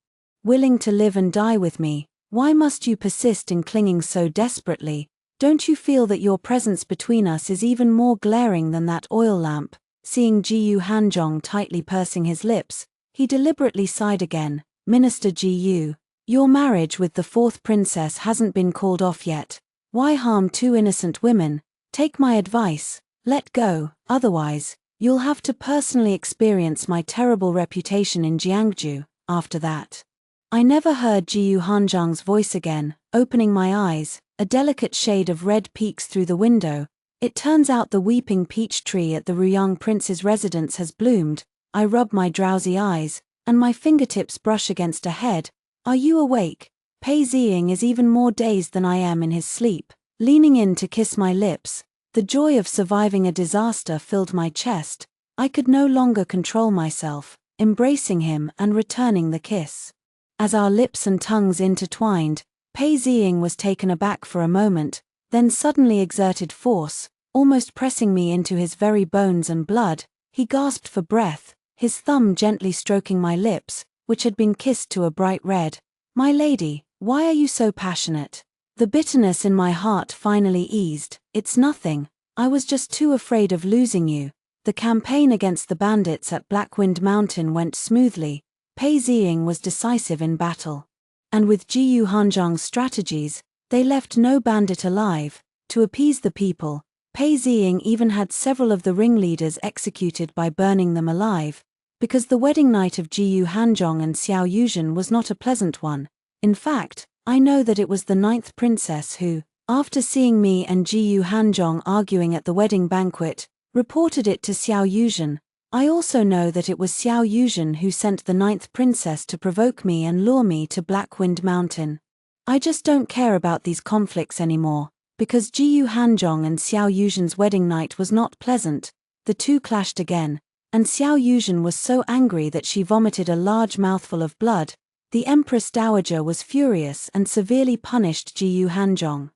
Willing to live and die with me. Why must you persist in clinging so desperately? Don't you feel that your presence between us is even more glaring than that oil lamp? Seeing Jiyu Hanzhong tightly pursing his lips, he deliberately sighed again. Minister Jiyu, your marriage with the 4th princess hasn't been called off yet. Why harm 2 innocent women? Take my advice, let go, otherwise, you'll have to personally experience my terrible reputation in Jiangju. After that, I never heard Jiyu Hanzhong's voice again. Opening my eyes, a delicate shade of red peeks through the window. It turns out the weeping peach tree at the Ruyang prince's residence has bloomed. I rub my drowsy eyes, and my fingertips brush against a head. Are you awake? Pei Ziying is even more dazed than I am in his sleep. Leaning in to kiss my lips, the joy of surviving a disaster filled my chest. I could no longer control myself, embracing him and returning the kiss. As our lips and tongues intertwined, Pei Ziying was taken aback for a moment, then suddenly exerted force, almost pressing me into his very bones and blood. He gasped for breath, his thumb gently stroking my lips, which had been kissed to a bright red. "My lady, why are you so passionate?" The bitterness in my heart finally eased. "It's nothing. I was just too afraid of losing you." The campaign against the bandits at Blackwind Mountain went smoothly. Pei Ziying was decisive in battle. And with Jiyu Hanzhong's strategies, they left no bandit alive. To appease the people, Pei Ziying even had several of the ringleaders executed by burning them alive, because the wedding night of Jiyu Hanzhong and Xiao Yuzhen was not a pleasant one. In fact, I know that it was the 9th princess who, after seeing me and Jiyu Hanzhong arguing at the wedding banquet, reported it to Xiao Yuzhen. I also know that it was Xiao Yuzhen who sent the 9th princess to provoke me and lure me to Blackwind Mountain. I just don't care about these conflicts anymore, because Jiyu Hanzhong and Xiao Yuzhen's wedding night was not pleasant. The two clashed again, and Xiao Yuzhen was so angry that she vomited a large mouthful of blood. The Empress Dowager was furious and severely punished Jiyu Hanzhong,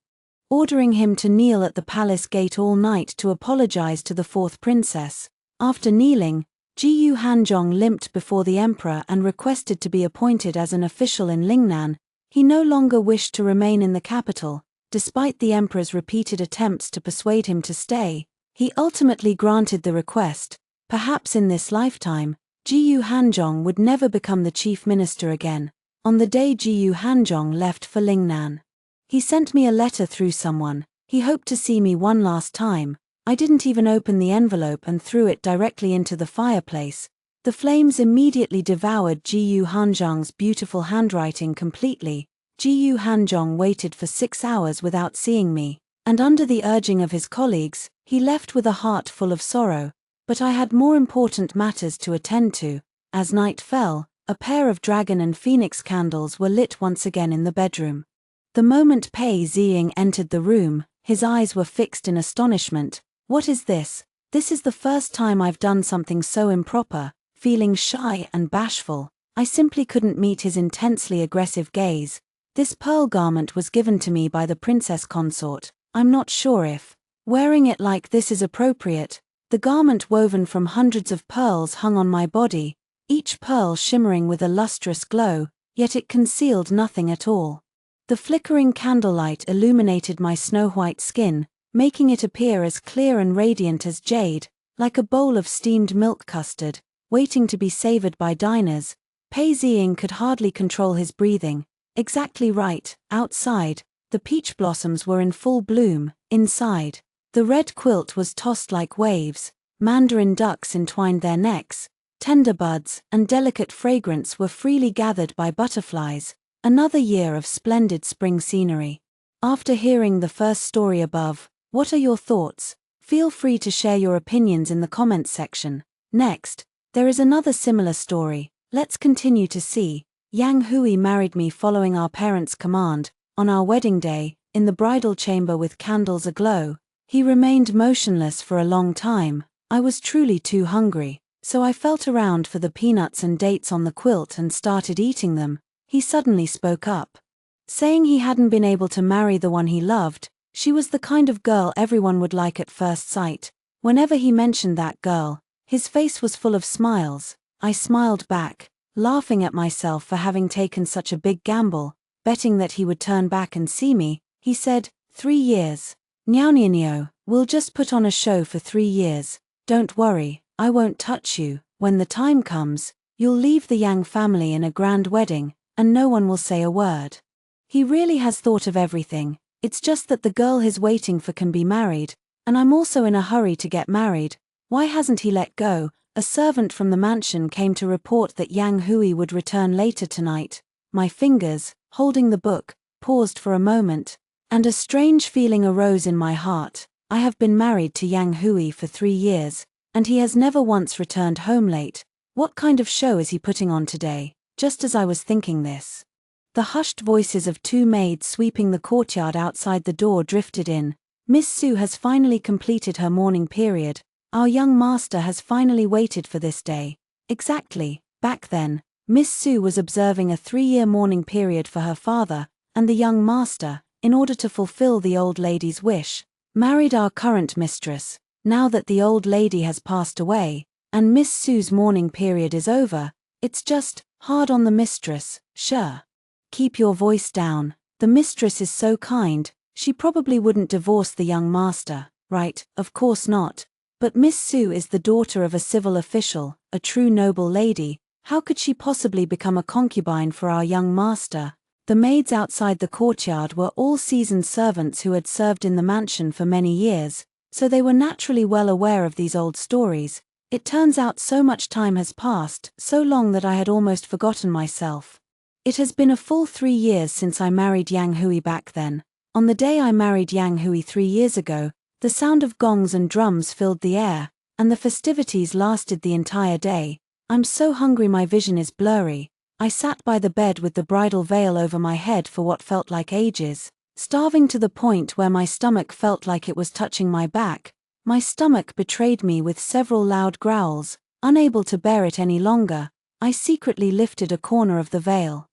ordering him to kneel at the palace gate all night to apologize to the 4th princess. After kneeling, Jiyu Hanzhong limped before the emperor and requested to be appointed as an official in Lingnan. He no longer wished to remain in the capital, despite the emperor's repeated attempts to persuade him to stay. He ultimately granted the request. Perhaps in this lifetime, Jiyu Hanzhong would never become the chief minister again. On the day Jiyu Hanzhong left for Lingnan, he sent me a letter through someone. He hoped to see me one last time. I didn't even open the envelope and threw it directly into the fireplace. The flames immediately devoured Jiyu Hanzhong's beautiful handwriting completely. Jiyu Hanzhong waited for 6 hours without seeing me, and under the urging of his colleagues, he left with a heart full of sorrow. But I had more important matters to attend to. As night fell, a pair of dragon and phoenix candles were lit once again in the bedroom. The moment Pei Ziying entered the room, his eyes were fixed in astonishment. "What is this? This is the first time I've done something so improper." Feeling shy and bashful, I simply couldn't meet his intensely aggressive gaze. "This pearl garment was given to me by the princess consort. I'm not sure if wearing it like this is appropriate." The garment, woven from hundreds of pearls, hung on my body, each pearl shimmering with a lustrous glow, yet it concealed nothing at all. The flickering candlelight illuminated my snow-white skin, making it appear as clear and radiant as jade, like a bowl of steamed milk custard, waiting to be savored by diners. Pei Ziying could hardly control his breathing. Exactly right. Outside, the peach blossoms were in full bloom. Inside, the red quilt was tossed like waves. Mandarin ducks entwined their necks. Tender buds and delicate fragrance were freely gathered by butterflies. Another year of splendid spring scenery. After hearing the first story above, what are your thoughts? Feel free to share your opinions in the comments section. Next, there is another similar story. Let's continue to see. Yang Hui married me following our parents' command. On our wedding day, in the bridal chamber with candles aglow, he remained motionless for a long time. I was truly too hungry, so I felt around for the peanuts and dates on the quilt and started eating them. He suddenly spoke up, saying he hadn't been able to marry the one he loved. She was the kind of girl everyone would like at first sight. Whenever he mentioned that girl, his face was full of smiles. I smiled back, laughing at myself for having taken such a big gamble, betting that he would turn back and see me. He said, 3 years. Niao, we'll just put on a show for 3 years. Don't worry, I won't touch you. When the time comes, you'll leave the Yang family in a grand wedding, and no one will say a word. He really has thought of everything. It's just that the girl he's waiting for can be married, and I'm also in a hurry to get married. Why hasn't he let go? A servant from the mansion came to report that Yang Hui would return later tonight. My fingers, holding the book, paused for a moment, and a strange feeling arose in my heart. I have been married to Yang Hui for 3 years, and he has never once returned home late. What kind of show is he putting on today? Just as I was thinking this, the hushed voices of 2 maids sweeping the courtyard outside the door drifted in. "Miss Su has finally completed her mourning period. Our young master has finally waited for this day." Exactly. Back then, Miss Su was observing a 3-year mourning period for her father, and the young master, in order to fulfill the old lady's wish, married our current mistress. Now that the old lady has passed away, and Miss Su's mourning period is over, it's just hard on the mistress. Sure. Keep your voice down. The mistress is so kind, she probably wouldn't divorce the young master, right? Of course not. But Miss Su is the daughter of a civil official, a true noble lady. How could she possibly become a concubine for our young master? The maids outside the courtyard were all seasoned servants who had served in the mansion for many years, so they were naturally well aware of these old stories. It turns out so much time has passed, so long that I had almost forgotten myself. It has been a full 3 years since I married Yang Hui back then. On the day I married Yang Hui 3 years ago, the sound of gongs and drums filled the air, and the festivities lasted the entire day. I'm so hungry my vision is blurry. I sat by the bed with the bridal veil over my head for what felt like ages, starving to the point where my stomach felt like it was touching my back. My stomach betrayed me with several loud growls. Unable to bear it any longer, I secretly lifted a corner of the veil.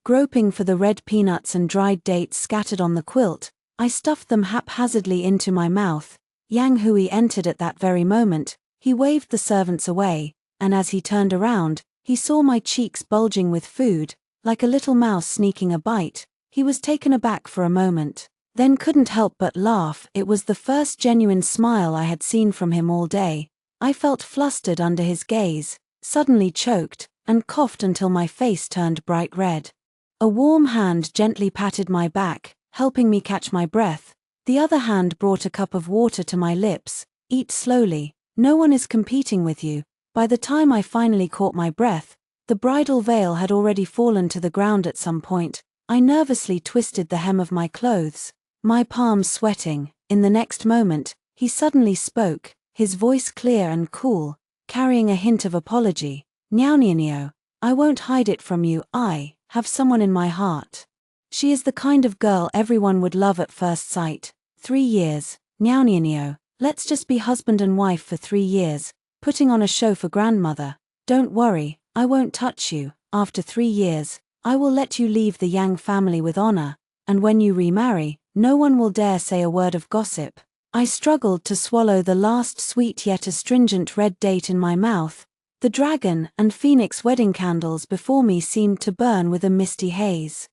Groping for the red peanuts and dried dates scattered on the quilt, I stuffed them haphazardly into my mouth. Yang Hui entered at that very moment. He waved the servants away, and as he turned around, he saw my cheeks bulging with food, like a little mouse sneaking a bite. He was taken aback for a moment, then couldn't help but laugh. It was the first genuine smile I had seen from him all day. I felt flustered under his gaze, suddenly choked, and coughed until my face turned bright red. A warm hand gently patted my back, helping me catch my breath. The other hand brought a cup of water to my lips. Eat slowly, no one is competing with you. By the time I finally caught my breath, the bridal veil had already fallen to the ground at some point. I nervously twisted the hem of my clothes, my palms sweating. In the next moment, he suddenly spoke, his voice clear and cool, carrying a hint of apology. Niao, I won't hide it from you. I have someone in my heart. She is the kind of girl everyone would love at first sight. 3 years. Niao, let's just be husband and wife for 3 years. Putting on a show for grandmother. Don't worry, I won't touch you. After 3 years, I will let you leave the Yang family with honor, and when you remarry, no one will dare say a word of gossip. I struggled to swallow the last sweet yet astringent red date in my mouth. The dragon and phoenix wedding candles before me seemed to burn with a misty haze,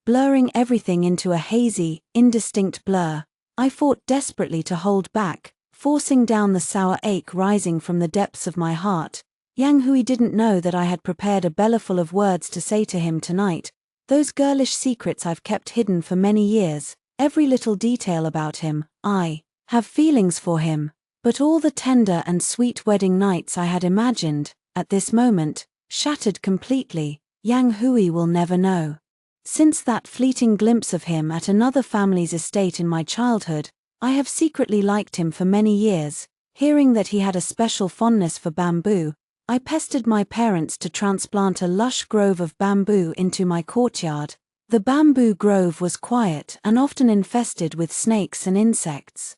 blurring everything into a hazy, indistinct blur. I fought desperately to hold back, forcing down the sour ache rising from the depths of my heart. Yang Hui didn't know that I had prepared a bellyful of words to say to him tonight. Those girlish secrets I've kept hidden for many years, every little detail about him. I have feelings for him, but all the tender and sweet wedding nights I had imagined, at this moment, shattered completely. Yang Hui will never know. Since that fleeting glimpse of him at another family's estate in my childhood, I have secretly liked him for many years. Hearing that he had a special fondness for bamboo, I pestered my parents to transplant a lush grove of bamboo into my courtyard. The bamboo grove was quiet and often infested with snakes and insects.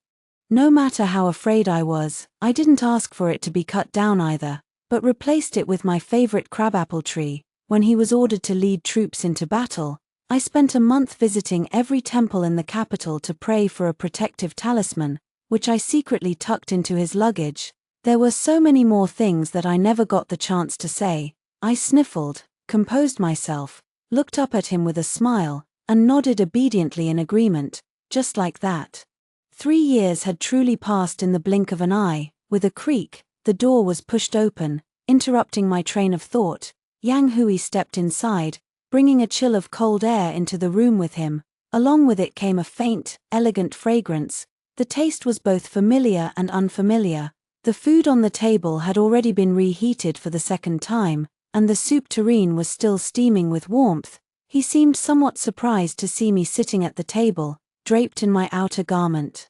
No matter how afraid I was, I didn't ask for it to be cut down either, but replaced it with my favorite crabapple tree. When he was ordered to lead troops into battle, I spent a month visiting every temple in the capital to pray for a protective talisman, which I secretly tucked into his luggage. There were so many more things that I never got the chance to say. I sniffled, composed myself, looked up at him with a smile, and nodded obediently in agreement, just like that. 3 years had truly passed in the blink of an eye. With a creak, the door was pushed open, interrupting my train of thought. Yang Hui stepped inside, bringing a chill of cold air into the room with him. Along with it came a faint, elegant fragrance. The taste was both familiar and unfamiliar. The food on the table had already been reheated for the second time, and the soup tureen was still steaming with warmth. He seemed somewhat surprised to see me sitting at the table, draped in my outer garment.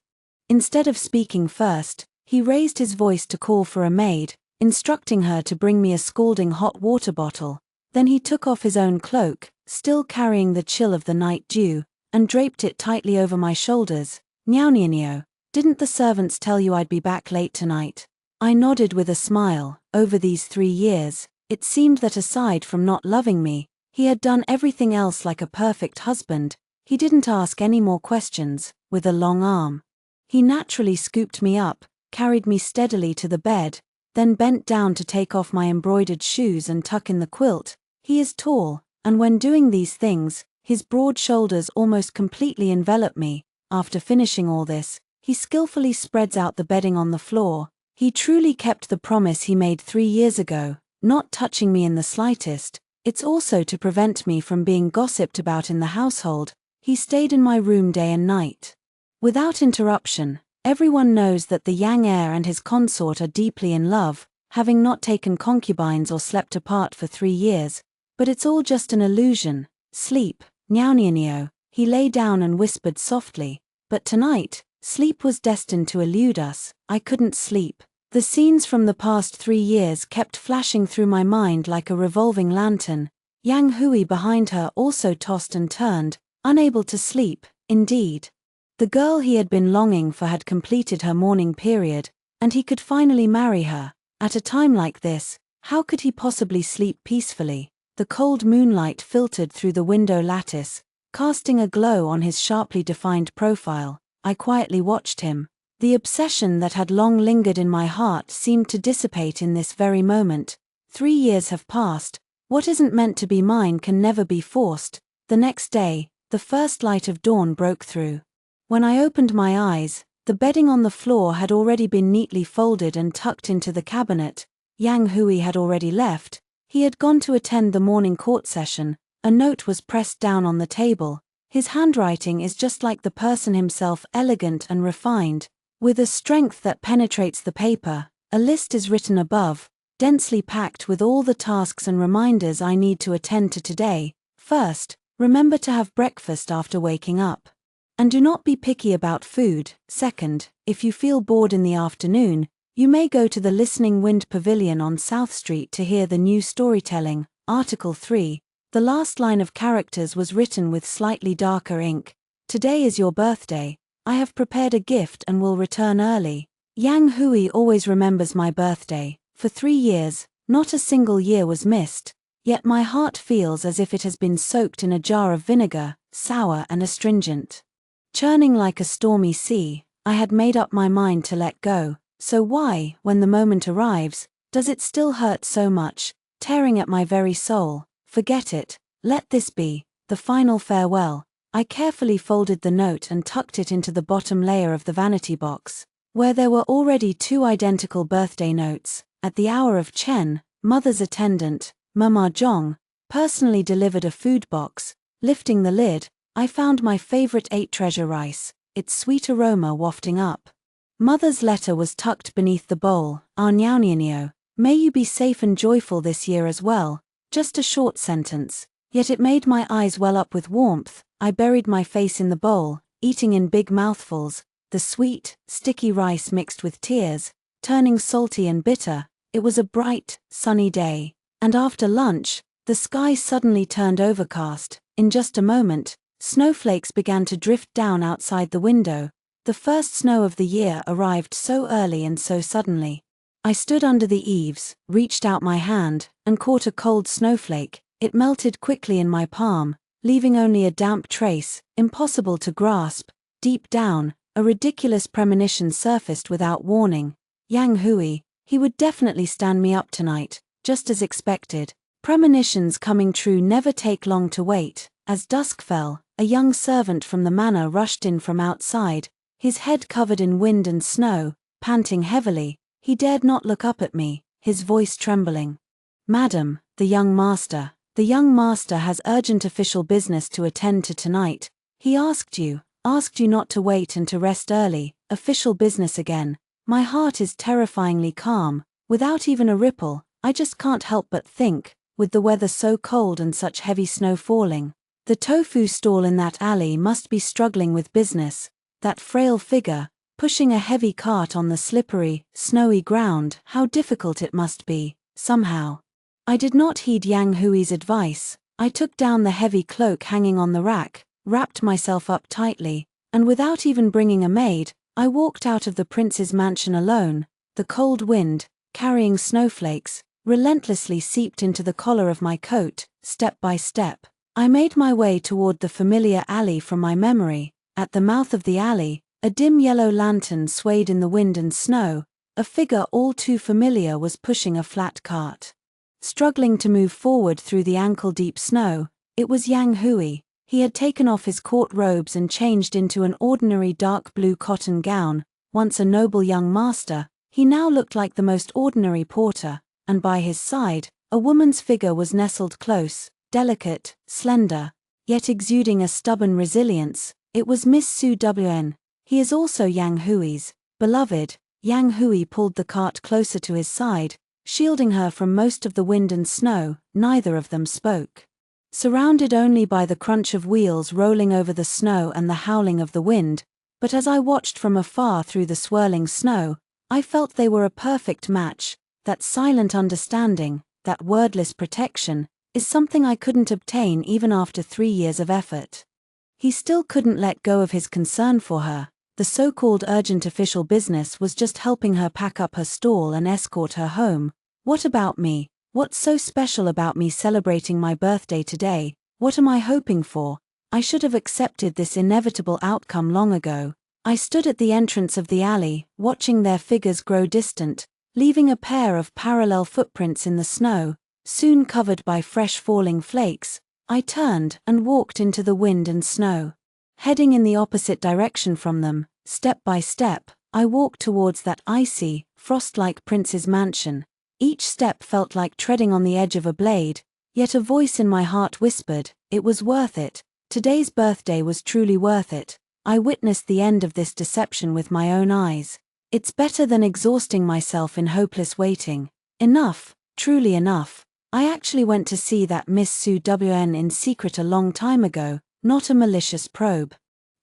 Instead of speaking first, he raised his voice to call for a maid, instructing her to bring me a scalding hot water bottle. Then he took off his own cloak, still carrying the chill of the night dew, and draped it tightly over my shoulders. Niao, didn't the servants tell you I'd be back late tonight? I nodded with a smile. Over these 3 years, It seemed that aside from not loving me, he had done everything else like a perfect husband. He didn't ask any more questions. With a long arm, he naturally scooped me up, carried me steadily to the bed, then bent down to take off my embroidered shoes and tuck in the quilt. He is tall, and when doing these things, his broad shoulders almost completely envelop me. After finishing all this, he skillfully spreads out the bedding on the floor. He truly kept the promise he made 3 years ago, not touching me in the slightest. It's also to prevent me from being gossiped about in the household. He stayed in my room day and night, without interruption. Everyone knows that the Yang heir and his consort are deeply in love, having not taken concubines or slept apart for 3 years. But it's all just an illusion. Sleep, Niao. He lay down and whispered softly. But tonight, sleep was destined to elude us. I couldn't sleep. The scenes from the past 3 years kept flashing through my mind like a revolving lantern. Yang Hui behind her also tossed and turned, unable to sleep. Indeed, the girl he had been longing for had completed her mourning period, and he could finally marry her. At a time like this, how could he possibly sleep peacefully? The cold moonlight filtered through the window lattice, casting a glow on his sharply defined profile. I quietly watched him. The obsession that had long lingered in my heart seemed to dissipate in this very moment. 3 years have passed. What isn't meant to be mine can never be forced. The next day, the first light of dawn broke through. When I opened my eyes, the bedding on the floor had already been neatly folded and tucked into the cabinet. Yang Hui had already left. He had gone to attend the morning court session. A note was pressed down on the table. His handwriting is just like the person himself, elegant and refined. With a strength that penetrates the paper, a list is written above, densely packed with all the tasks and reminders I need to attend to today. First, remember to have breakfast after waking up. And do not be picky about food. Second, if you feel bored in the afternoon, you may go to the Listening Wind Pavilion on South Street to hear the new storytelling. Article 3. The last line of characters was written with slightly darker ink. Today is your birthday. I have prepared a gift and will return early. Yang Hui always remembers my birthday. For 3 years, not a single year was missed. Yet my heart feels as if it has been soaked in a jar of vinegar, sour and astringent. Churning like a stormy sea, I had made up my mind to let go. So why, when the moment arrives, does it still hurt so much, tearing at my very soul? Forget it. Let this be the final farewell. I carefully folded the note and tucked it into the bottom layer of the vanity box, where there were already 2 identical birthday notes. At the hour of Chen, mother's attendant, Mama Zhong, personally delivered a food box. Lifting the lid, I found my favorite 8 treasure rice, its sweet aroma wafting up. Mother's letter was tucked beneath the bowl. Niao. May you be safe and joyful this year as well. Just a short sentence, yet it made my eyes well up with warmth. I buried my face in the bowl, eating in big mouthfuls, the sweet, sticky rice mixed with tears, turning salty and bitter. It was a bright, sunny day, and after lunch, the sky suddenly turned overcast. In just a moment, snowflakes began to drift down outside the window. The first snow of the year arrived so early and so suddenly. I stood under the eaves, reached out my hand, and caught a cold snowflake. It melted quickly in my palm, leaving only a damp trace, impossible to grasp. Deep down, a ridiculous premonition surfaced without warning. Yang Hui, he would definitely stand me up tonight, just as expected. Premonitions coming true never take long to wait. As dusk fell, a young servant from the manor rushed in from outside, his head covered in wind and snow, panting heavily. He dared not look up at me, his voice trembling. Madam, the young master has urgent official business to attend to tonight. He asked you not to wait and to rest early. Official business again. My heart is terrifyingly calm, without even a ripple. I just can't help but think, with the weather so cold and such heavy snow falling, the tofu stall in that alley must be struggling with business. That frail figure, pushing a heavy cart on the slippery, snowy ground, how difficult it must be. Somehow, I did not heed Yang Hui's advice. I took down the heavy cloak hanging on the rack, wrapped myself up tightly, and without even bringing a maid, I walked out of the prince's mansion alone. The cold wind, carrying snowflakes, relentlessly seeped into the collar of my coat. Step by step, I made my way toward the familiar alley from my memory. At the mouth of the alley, a dim yellow lantern swayed in the wind and snow. A figure all too familiar was pushing a flat cart. Struggling to move forward through the ankle-deep snow, it was Yang Hui. He had taken off his court robes and changed into an ordinary dark blue cotton gown. Once a noble young master, he now looked like the most ordinary porter, and by his side, a woman's figure was nestled close, delicate, slender, yet exuding a stubborn resilience. It was Miss Soothe. He is also Yang Hui's beloved. Yang Hui pulled the cart closer to his side, shielding her from most of the wind and snow. Neither of them spoke. Surrounded only by the crunch of wheels rolling over the snow and the howling of the wind, but as I watched from afar through the swirling snow, I felt they were a perfect match. That silent understanding, that wordless protection, is something I couldn't obtain even after 3 years of effort. He still couldn't let go of his concern for her. The so-called urgent official business was just helping her pack up her stall and escort her home. What about me? What's so special about me celebrating my birthday today? What am I hoping for? I should have accepted this inevitable outcome long ago. I stood at the entrance of the alley, watching their figures grow distant, leaving a pair of parallel footprints in the snow, soon covered by fresh falling flakes. I turned and walked into the wind and snow. Heading in the opposite direction from them, step by step, I walked towards that icy, frost-like prince's mansion. Each step felt like treading on the edge of a blade, yet a voice in my heart whispered, it was worth it. Today's birthday was truly worth it. I witnessed the end of this deception with my own eyes. It's better than exhausting myself in hopeless waiting. Enough, truly enough. I actually went to see that Miss Soothe in secret a long time ago, not a malicious probe.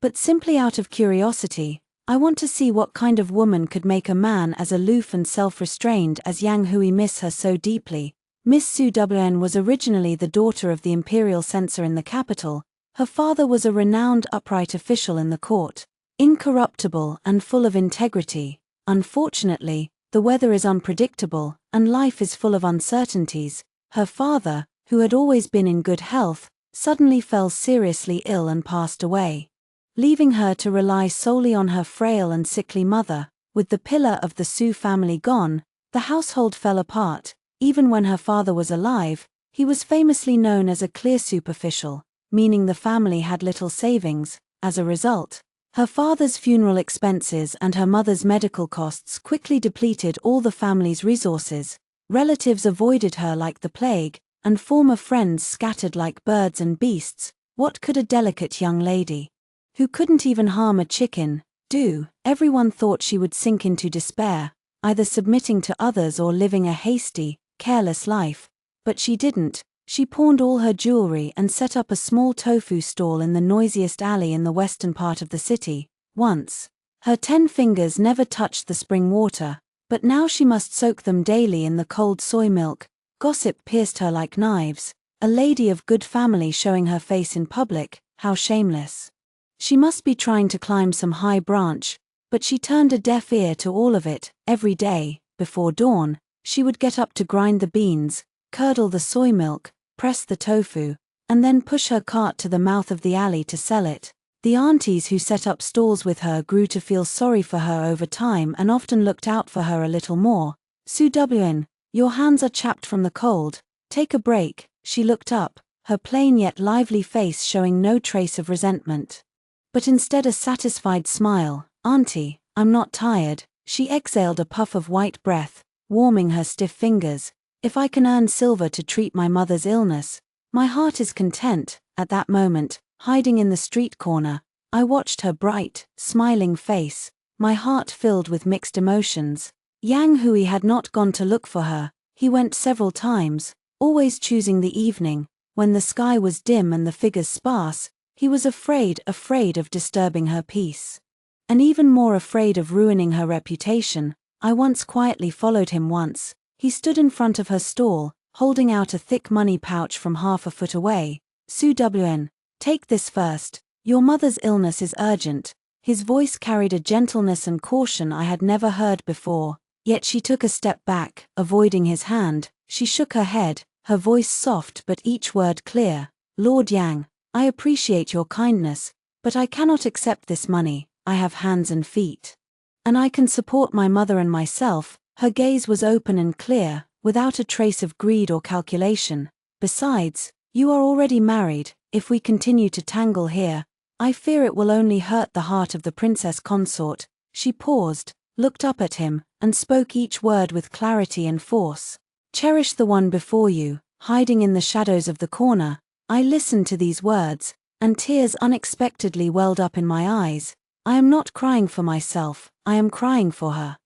But simply out of curiosity. I want to see what kind of woman could make a man as aloof and self-restrained as Yang Hui miss her so deeply. Miss Soothe was originally the daughter of the imperial censor in the capital. Her father was a renowned upright official in the court, incorruptible and full of integrity. Unfortunately, the weather is unpredictable, and life is full of uncertainties. Her father, who had always been in good health, suddenly fell seriously ill and passed away, leaving her to rely solely on her frail and sickly mother. With the pillar of the Su family gone, the household fell apart. Even when her father was alive, he was famously known as a clear superficial, meaning the family had little savings. As a result, her father's funeral expenses and her mother's medical costs quickly depleted all the family's resources. Relatives avoided her like the plague, and former friends scattered like birds and beasts. What could a delicate young lady, who couldn't even harm a chicken, do? Everyone thought she would sink into despair, either submitting to others or living a hasty, careless life. But she didn't. She pawned all her jewelry and set up a small tofu stall in the noisiest alley in the western part of the city. Once, her 10 fingers never touched the spring water, but now she must soak them daily in the cold soy milk. Gossip pierced her like knives. A lady of good family showing her face in public, how shameless. She must be trying to climb some high branch, but she turned a deaf ear to all of it. Every day, before dawn, she would get up to grind the beans, curdle the soy milk, press the tofu, and then push her cart to the mouth of the alley to sell it. The aunties who set up stalls with her grew to feel sorry for her over time and often looked out for her a little more. Soothe, your hands are chapped from the cold. Take a break. She looked up, her plain yet lively face showing no trace of resentment, but instead a satisfied smile. Auntie, I'm not tired. She exhaled a puff of white breath, warming her stiff fingers. If I can earn silver to treat my mother's illness, my heart is content. At that moment, hiding in the street corner, I watched her bright, smiling face, my heart filled with mixed emotions. Yang Hui had not gone to look for her. He went several times, always choosing the evening, when the sky was dim and the figures sparse. He was afraid of disturbing her peace, and even more afraid of ruining her reputation. I once quietly followed him once. He stood in front of her stall, holding out a thick money pouch from half a foot away. Soothe, take this first. Your mother's illness is urgent. His voice carried a gentleness and caution I had never heard before, yet she took a step back, avoiding his hand. She shook her head, her voice soft but each word clear. Lord Yang, I appreciate your kindness, but I cannot accept this money. I have hands and feet. And I can support my mother and myself. Her gaze was open and clear, without a trace of greed or calculation. Besides, you are already married. If we continue to tangle here, I fear it will only hurt the heart of the princess consort. She paused, looked up at him, and spoke each word with clarity and force. Cherish the one before you, hiding in the shadows of the corner. I listened to these words, and tears unexpectedly welled up in my eyes. I am not crying for myself, I am crying for her.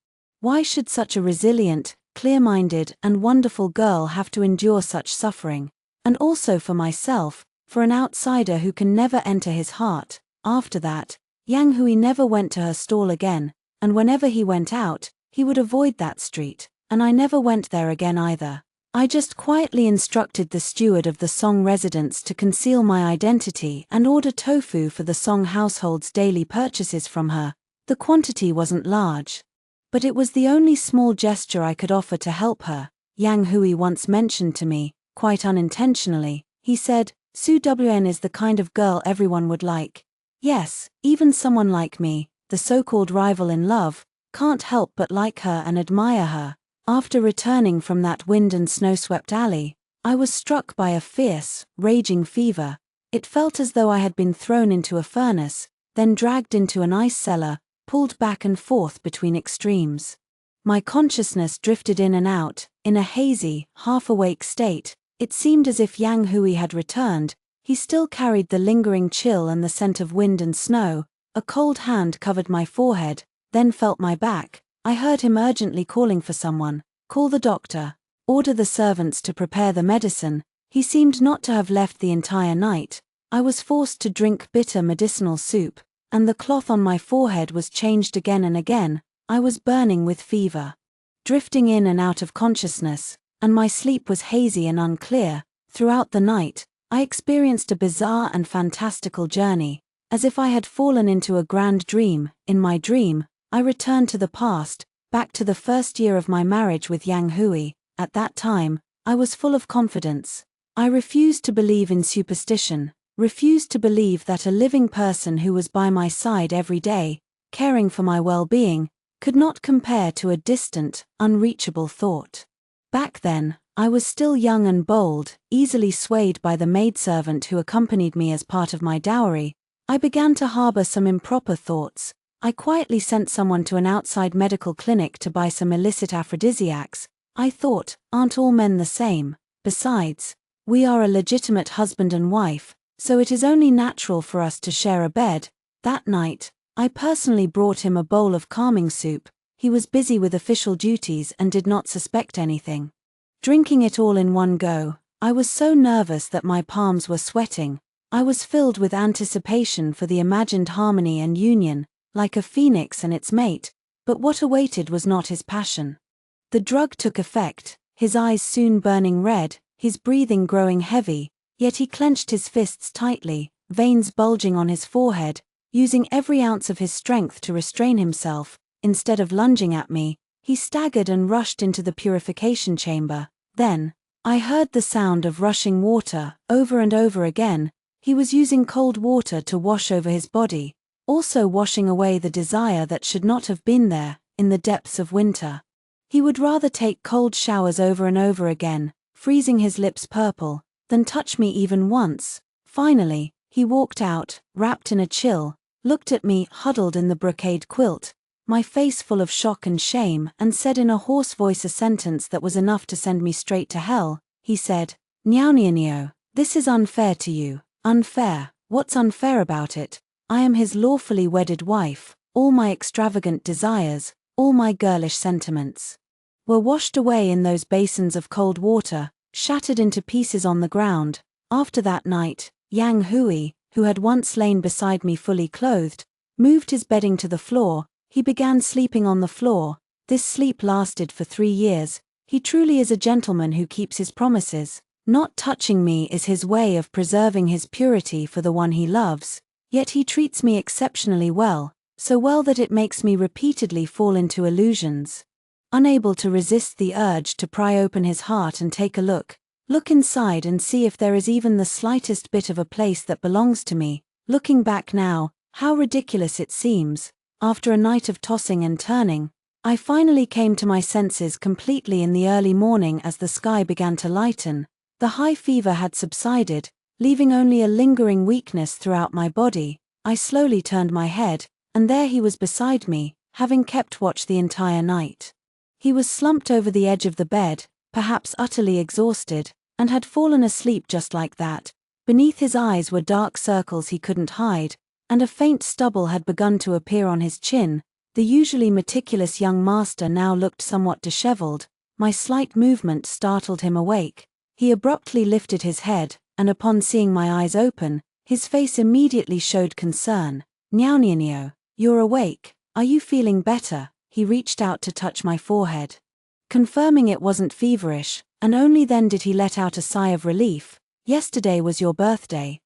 Why should such a resilient, clear-minded, and wonderful girl have to endure such suffering? And also for myself, for an outsider who can never enter his heart. After that, Yang Hui never went to her stall again, and whenever he went out, he would avoid that street, and I never went there again either. I just quietly instructed the steward of the Song residence to conceal my identity and order tofu for the Song household's daily purchases from her. The quantity wasn't large, but it was the only small gesture I could offer to help her. Yang Hui once mentioned to me, quite unintentionally, he said, Su Wn is the kind of girl everyone would like. Yes, even someone like me, the so-called rival in love, can't help but like her and admire her. After returning from that wind and snow-swept alley, I was struck by a fierce, raging fever. It felt as though I had been thrown into a furnace, then dragged into an ice cellar, pulled back and forth between extremes. My consciousness drifted in and out, in a hazy, half-awake state. It seemed as if Yang Hui had returned. He still carried the lingering chill and the scent of wind and snow. A cold hand covered my forehead, then felt my back. I heard him urgently calling for someone. Call the doctor. Order the servants to prepare the medicine. He seemed not to have left the entire night. I was forced to drink bitter medicinal soup, and the cloth on my forehead was changed again and again. I was burning with fever, drifting in and out of consciousness, and my sleep was hazy and unclear. Throughout the night, I experienced a bizarre and fantastical journey, as if I had fallen into a grand dream. In my dream, I returned to the past, back to the first year of my marriage with Yang Hui. At that time, I was full of confidence. I refused to believe in superstition, refused to believe that a living person who was by my side every day, caring for my well-being, could not compare to a distant, unreachable thought. Back then, I was still young and bold, easily swayed by the maidservant who accompanied me as part of my dowry. I began to harbor some improper thoughts. I quietly sent someone to an outside medical clinic to buy some illicit aphrodisiacs. I thought, aren't all men the same? Besides, we are a legitimate husband and wife, so it is only natural for us to share a bed. That night, I personally brought him a bowl of calming soup. He was busy with official duties and did not suspect anything. Drinking it all in one go, I was so nervous that my palms were sweating. I was filled with anticipation for the imagined harmony and union, like a phoenix and its mate, but what awaited was not his passion. The drug took effect, his eyes soon burning red, his breathing growing heavy, yet he clenched his fists tightly, veins bulging on his forehead, using every ounce of his strength to restrain himself. Instead of lunging at me, he staggered and rushed into the purification chamber. Then, I heard the sound of rushing water, over and over again. He was using cold water to wash over his body, also washing away the desire that should not have been there. In the depths of winter, he would rather take cold showers over and over again, freezing his lips purple, than touch me even once. Finally, he walked out, wrapped in a chill, looked at me huddled in the brocade quilt, my face full of shock and shame, and said in a hoarse voice a sentence that was enough to send me straight to hell. He said, "Niao, this is unfair to you." Unfair? What's unfair about it? I am his lawfully wedded wife. All my extravagant desires, all my girlish sentiments, were washed away in those basins of cold water, shattered into pieces on the ground. After that night, Yang Hui, who had once lain beside me fully clothed, moved his bedding to the floor. He began sleeping on the floor. This sleep lasted for 3 years. He truly is a gentleman who keeps his promises. Not touching me is his way of preserving his purity for the one he loves. Yet he treats me exceptionally well, so well that it makes me repeatedly fall into illusions. unable to resist the urge to pry open his heart and take a look inside and see if there is even the slightest bit of a place that belongs to me. Looking back now, how ridiculous it seems. After a night of tossing and turning, I finally came to my senses completely in the early morning as the sky began to lighten. The high fever had subsided, leaving only a lingering weakness throughout my body. I slowly turned my head, and there he was beside me, having kept watch the entire night. He was slumped over the edge of the bed, perhaps utterly exhausted, and had fallen asleep just like that. Beneath his eyes were dark circles he couldn't hide, and a faint stubble had begun to appear on his chin. The usually meticulous young master now looked somewhat disheveled. My slight movement startled him awake. He abruptly lifted his head, and upon seeing my eyes open, his face immediately showed concern. "Niao, you're awake. Are you feeling better?" He reached out to touch my forehead. Confirming it wasn't feverish, and only then did he let out a sigh of relief. "Yesterday was your birthday."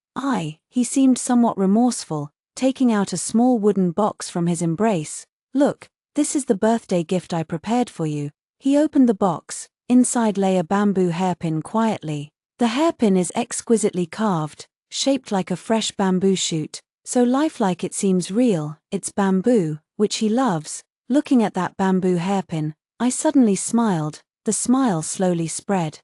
He seemed somewhat remorseful, taking out a small wooden box from his embrace. "Look, this is the birthday gift I prepared for you." He opened the box. Inside lay a bamboo hairpin quietly. The hairpin is exquisitely carved, shaped like a fresh bamboo shoot, so lifelike it seems real. It's bamboo, which he loves. Looking at that bamboo hairpin, I suddenly smiled. The smile slowly spread.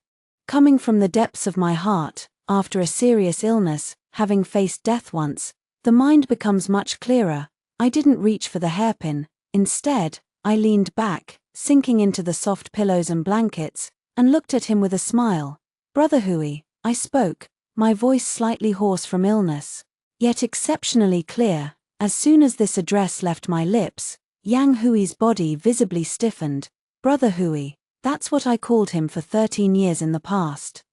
Coming from the depths of my heart, after a serious illness, having faced death once, the mind becomes much clearer. I didn't reach for the hairpin. Instead, I leaned back, sinking into the soft pillows and blankets, and looked at him with a smile. "Brother Hui," I spoke, my voice slightly hoarse from illness, yet exceptionally clear. As soon as this address left my lips, Yang Hui's body visibly stiffened. "Brother Hui." That's what I called him for 13 years in the past.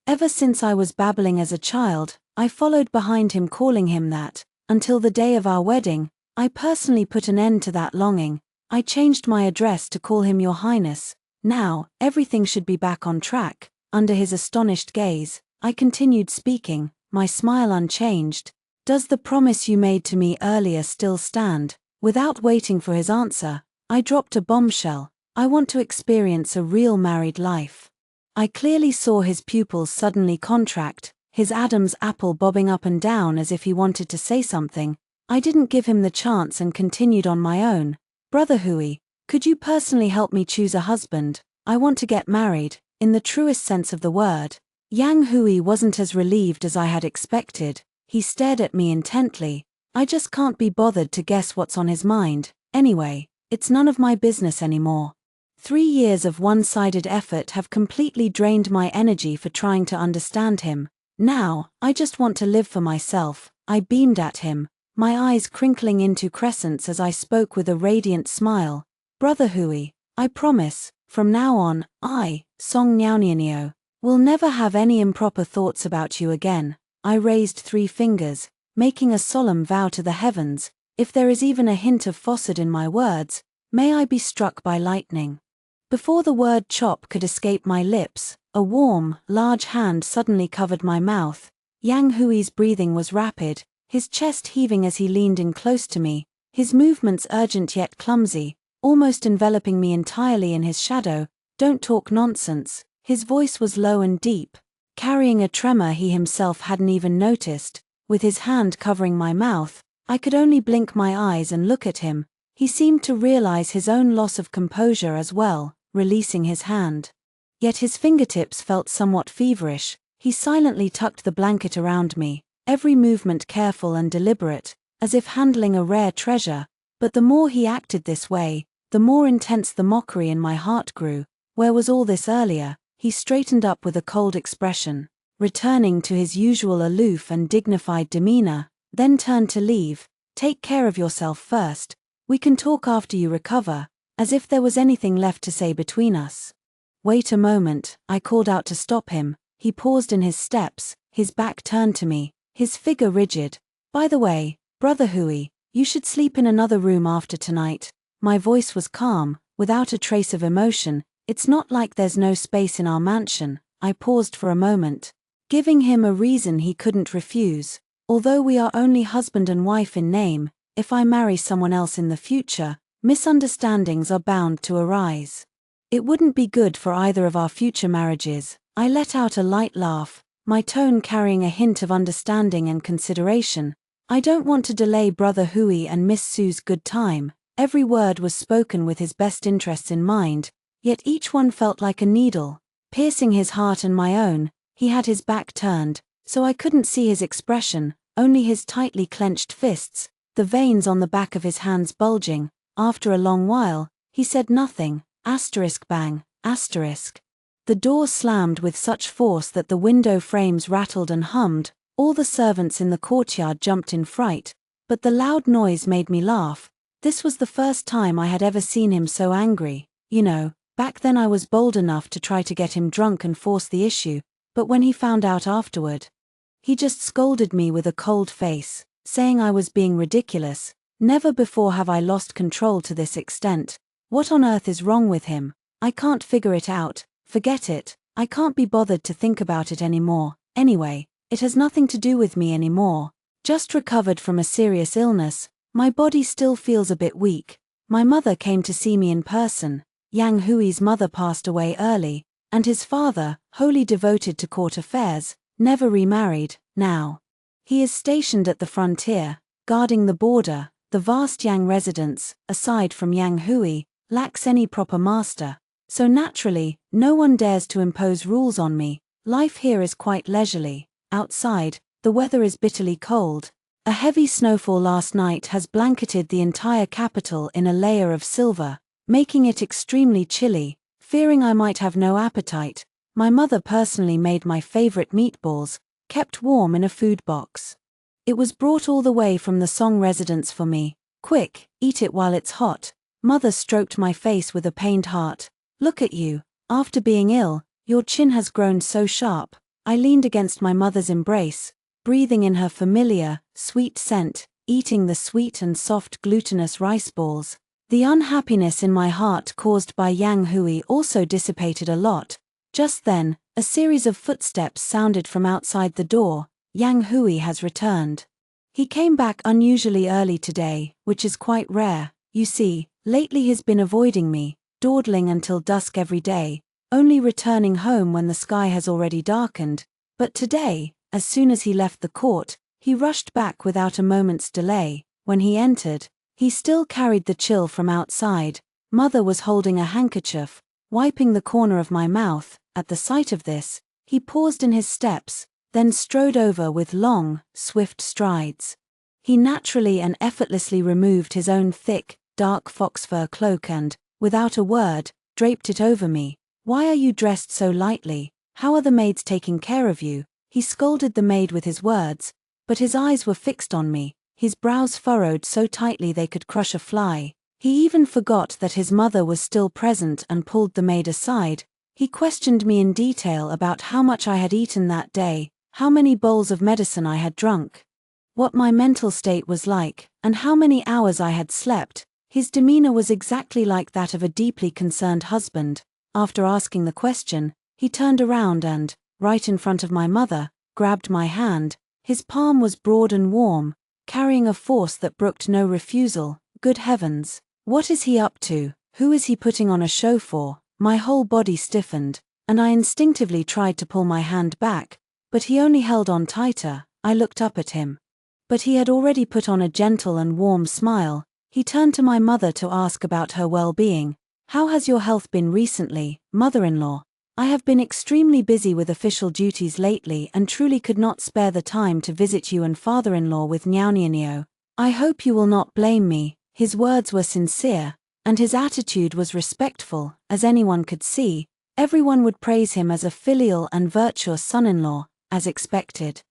Ever since I was babbling as a child, I followed behind him calling him that. Until the day of our wedding, I personally put an end to that longing. I changed my address to call him Your Highness. Now, everything should be back on track. Under his astonished gaze, I continued speaking, my smile unchanged. "Does the promise you made to me earlier still stand?" Without waiting for his answer, I dropped a bombshell. "I want to experience a real married life." I clearly saw his pupils suddenly contract, his Adam's apple bobbing up and down as if he wanted to say something. I didn't give him the chance and continued on my own. "Brother Hui, could you personally help me choose a husband? I want to get married, in the truest sense of the word." Yang Hui wasn't as relieved as I had expected. He stared at me intently. I just can't be bothered to guess what's on his mind. Anyway, it's none of my business anymore. 3 years of one-sided effort have completely drained my energy for trying to understand him. Now, I just want to live for myself. I beamed at him, my eyes crinkling into crescents as I spoke with a radiant smile. "Brother Hui, I promise, from now on, Song Niao, will never have any improper thoughts about you again." I raised 3 fingers, making a solemn vow to the heavens. If there is even a hint of falsehood in my words, may I be struck by lightning. Before the word chop could escape my lips, a warm, large hand suddenly covered my mouth. Yang Hui's breathing was rapid, his chest heaving as he leaned in close to me, his movements urgent yet clumsy, almost enveloping me entirely in his shadow. "Don't talk nonsense." His voice was low and deep, carrying a tremor he himself hadn't even noticed. With his hand covering my mouth, I could only blink my eyes and look at him. He seemed to realize his own loss of composure as well, releasing his hand. Yet his fingertips felt somewhat feverish. He silently tucked the blanket around me, every movement careful and deliberate, as if handling a rare treasure. But the more he acted this way, the more intense the mockery in my heart grew. "Where was all this earlier?" He straightened up with a cold expression, returning to his usual aloof and dignified demeanor, then turned to leave. "Take care of yourself first. We can talk after you recover," as if there was anything left to say between us. "Wait a moment," I called out to stop him. He paused in his steps, his back turned to me, his figure rigid. "By the way, Brother Hui, you should sleep in another room after tonight." My voice was calm, without a trace of emotion. "It's not like there's no space in our mansion." I paused for a moment, giving him a reason he couldn't refuse. "Although we are only husband and wife in name, if I marry someone else in the future, misunderstandings are bound to arise. It wouldn't be good for either of our future marriages. I let out a light laugh, my tone carrying a hint of understanding and consideration. I don't want to delay Brother Hui and Miss Sue's good time. Every word was spoken with his best interests in mind, yet each one felt like a needle, piercing his heart and my own. He had his back turned, so I couldn't see his expression, only his tightly clenched fists, the veins on the back of his hands bulging. After a long while, he said nothing. Bang, asterisk. The door slammed with such force that the window frames rattled and hummed. All the servants in the courtyard jumped in fright, but the loud noise made me laugh. This was the first time I had ever seen him so angry. Back then I was bold enough to try to get him drunk and force the issue, but when he found out afterward, he just scolded me with a cold face, saying I was being ridiculous. Never before have I lost control to this extent. What on earth is wrong with him? I can't figure it out. Forget it. I can't be bothered to think about it anymore. Anyway, it has nothing to do with me anymore. Just recovered from a serious illness. My body still feels a bit weak. My mother came to see me in person. Yang Hui's mother passed away early, and his father, wholly devoted to court affairs, never remarried. Now, he is stationed at the frontier, guarding the border. The vast Yang residence, aside from Yang Hui, lacks any proper master, so naturally, no one dares to impose rules on me. Life here is quite leisurely. Outside, the weather is bitterly cold. A heavy snowfall last night has blanketed the entire capital in a layer of silver, making it extremely chilly. Fearing I might have no appetite, my mother personally made my favorite meatballs, kept warm in a food box. It was brought all the way from the Song residence for me. Quick, eat it while it's hot. Mother stroked my face with a pained heart. Look at you. After being ill, your chin has grown so sharp. I leaned against my mother's embrace, breathing in her familiar, sweet scent, eating the sweet and soft glutinous rice balls. The unhappiness in my heart caused by Yang Hui also dissipated a lot. Just then, a series of footsteps sounded from outside the door. Yang Hui has returned. He came back unusually early today, which is quite rare. You see, lately he's been avoiding me, dawdling until dusk every day, only returning home when the sky has already darkened. But today, as soon as he left the court, he rushed back without a moment's delay. When he entered, he still carried the chill from outside. Mother was holding a handkerchief, wiping the corner of my mouth. At the sight of this, he paused in his steps, then strode over with long, swift strides. He naturally and effortlessly removed his own thick, dark fox fur cloak and, without a word, draped it over me. Why are you dressed so lightly? How are the maids taking care of you? He scolded the maid with his words, but his eyes were fixed on me, his brows furrowed so tightly they could crush a fly. He even forgot that his mother was still present and pulled the maid aside. He questioned me in detail about how much I had eaten that day, how many bowls of medicine I had drunk, what my mental state was like, and how many hours I had slept. His demeanor was exactly like that of a deeply concerned husband. After asking the question, he turned around and, right in front of my mother, grabbed my hand. His palm was broad and warm, carrying a force that brooked no refusal. Good heavens, what is he up to? Who is he putting on a show for? My whole body stiffened, and I instinctively tried to pull my hand back, but he only held on tighter. I looked up at him, but he had already put on a gentle and warm smile. He turned to my mother to ask about her well-being. How has your health been recently, mother-in-law? I have been extremely busy with official duties lately and truly could not spare the time to visit you and father-in-law with Niao. I hope you will not blame me. His words were sincere, and his attitude was respectful, as anyone could see. Everyone would praise him as a filial and virtuous son-in-law, as expected.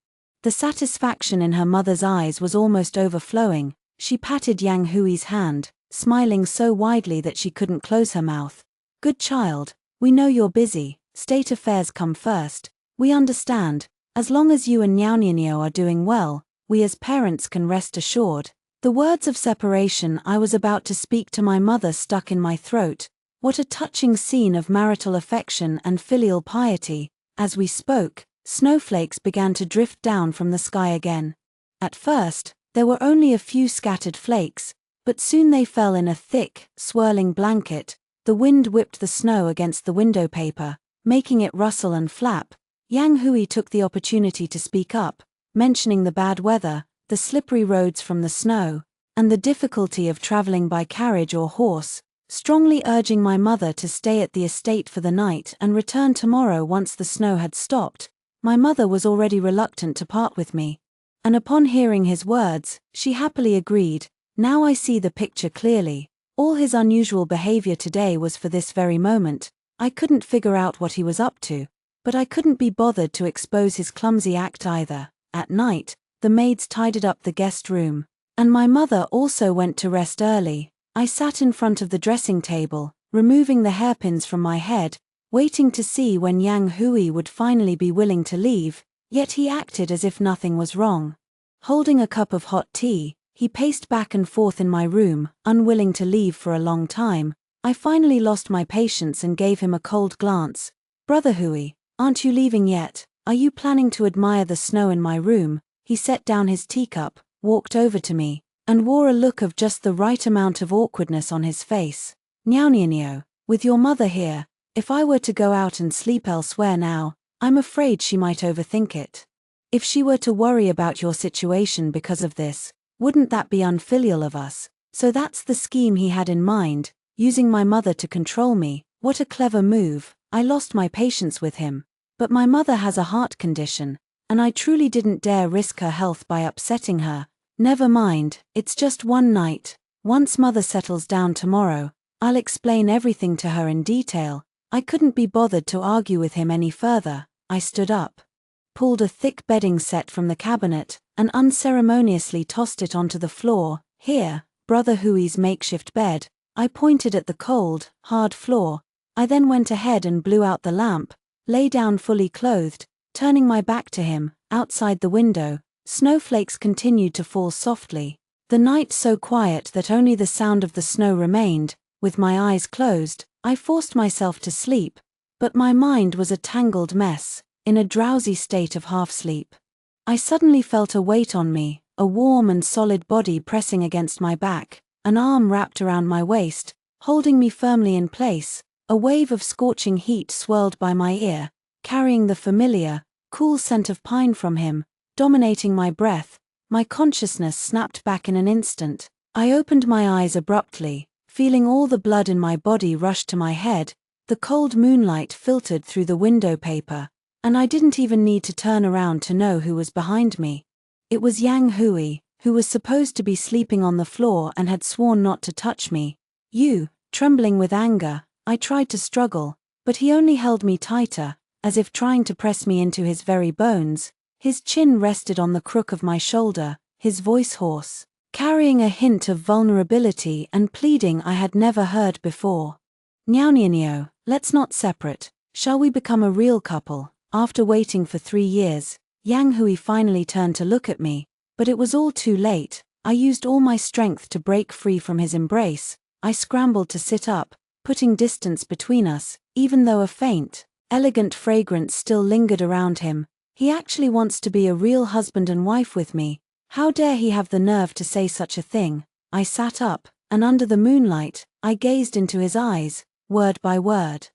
The satisfaction in her mother's eyes was almost overflowing. She patted Yang Hui's hand, smiling so widely that she couldn't close her mouth. Good child, we know you're busy, state affairs come first. We understand. As long as you and Niao are doing well, we as parents can rest assured. The words of separation I was about to speak to my mother stuck in my throat. What a touching scene of marital affection and filial piety. As we spoke, snowflakes began to drift down from the sky again. At first, there were only a few scattered flakes, but soon they fell in a thick, swirling blanket, The wind whipped the snow against the window paper, making it rustle and flap. Yang Hui took the opportunity to speak up, mentioning the bad weather, the slippery roads from the snow, and the difficulty of traveling by carriage or horse, strongly urging my mother to stay at the estate for the night and return tomorrow once the snow had stopped. My mother was already reluctant to part with me, and upon hearing his words, she happily agreed. Now I see the picture clearly. All his unusual behavior today was for this very moment. I couldn't figure out what he was up to, but I couldn't be bothered to expose his clumsy act either. At night, the maids tidied up the guest room, and my mother also went to rest early. I sat in front of the dressing table, removing the hairpins from my head, waiting to see when Yang Hui would finally be willing to leave, yet he acted as if nothing was wrong. Holding a cup of hot tea, he paced back and forth in my room, unwilling to leave for a long time. I finally lost my patience and gave him a cold glance. "Brother Hui, aren't you leaving yet? Are you planning to admire the snow in my room?" He set down his teacup, walked over to me, and wore a look of just the right amount of awkwardness on his face. "Niao, with your mother here, if I were to go out and sleep elsewhere now, I'm afraid she might overthink it. If she were to worry about your situation because of this, wouldn't that be unfilial of us?" So that's the scheme he had in mind, using my mother to control me. What a clever move. I lost my patience with him. But my mother has a heart condition, and I truly didn't dare risk her health by upsetting her. Never mind, it's just one night. Once mother settles down tomorrow, I'll explain everything to her in detail. I couldn't be bothered to argue with him any further. I stood up, pulled a thick bedding set from the cabinet, and unceremoniously tossed it onto the floor. "Here, Brother Hui's makeshift bed." I pointed at the cold, hard floor. I then went ahead and blew out the lamp, lay down fully clothed, turning my back to him. Outside the window, snowflakes continued to fall softly, the night so quiet that only the sound of the snow remained. With my eyes closed, I forced myself to sleep, but my mind was a tangled mess, in a drowsy state of half-sleep. I suddenly felt a weight on me, a warm and solid body pressing against my back, an arm wrapped around my waist, holding me firmly in place. A wave of scorching heat swirled by my ear, carrying the familiar, cool scent of pine from him, dominating my breath. My consciousness snapped back in an instant. I opened my eyes abruptly, feeling all the blood in my body rush to my head. The cold moonlight filtered through the window paper, and I didn't even need to turn around to know who was behind me. It was Yang Hui, who was supposed to be sleeping on the floor and had sworn not to touch me. Trembling with anger, I tried to struggle, but he only held me tighter, as if trying to press me into his very bones. His chin rested on the crook of my shoulder, his voice hoarse, carrying a hint of vulnerability and pleading I had never heard before. "Niao, let's not separate. Shall we become a real couple?" After waiting for 3 years, Yang Hui finally turned to look at me, but it was all too late. I used all my strength to break free from his embrace. I scrambled to sit up, putting distance between us, even though a faint, elegant fragrance still lingered around him. He actually wants to be a real husband and wife with me. How dare he have the nerve to say such a thing? I sat up, and under the moonlight, I gazed into his eyes, word by word.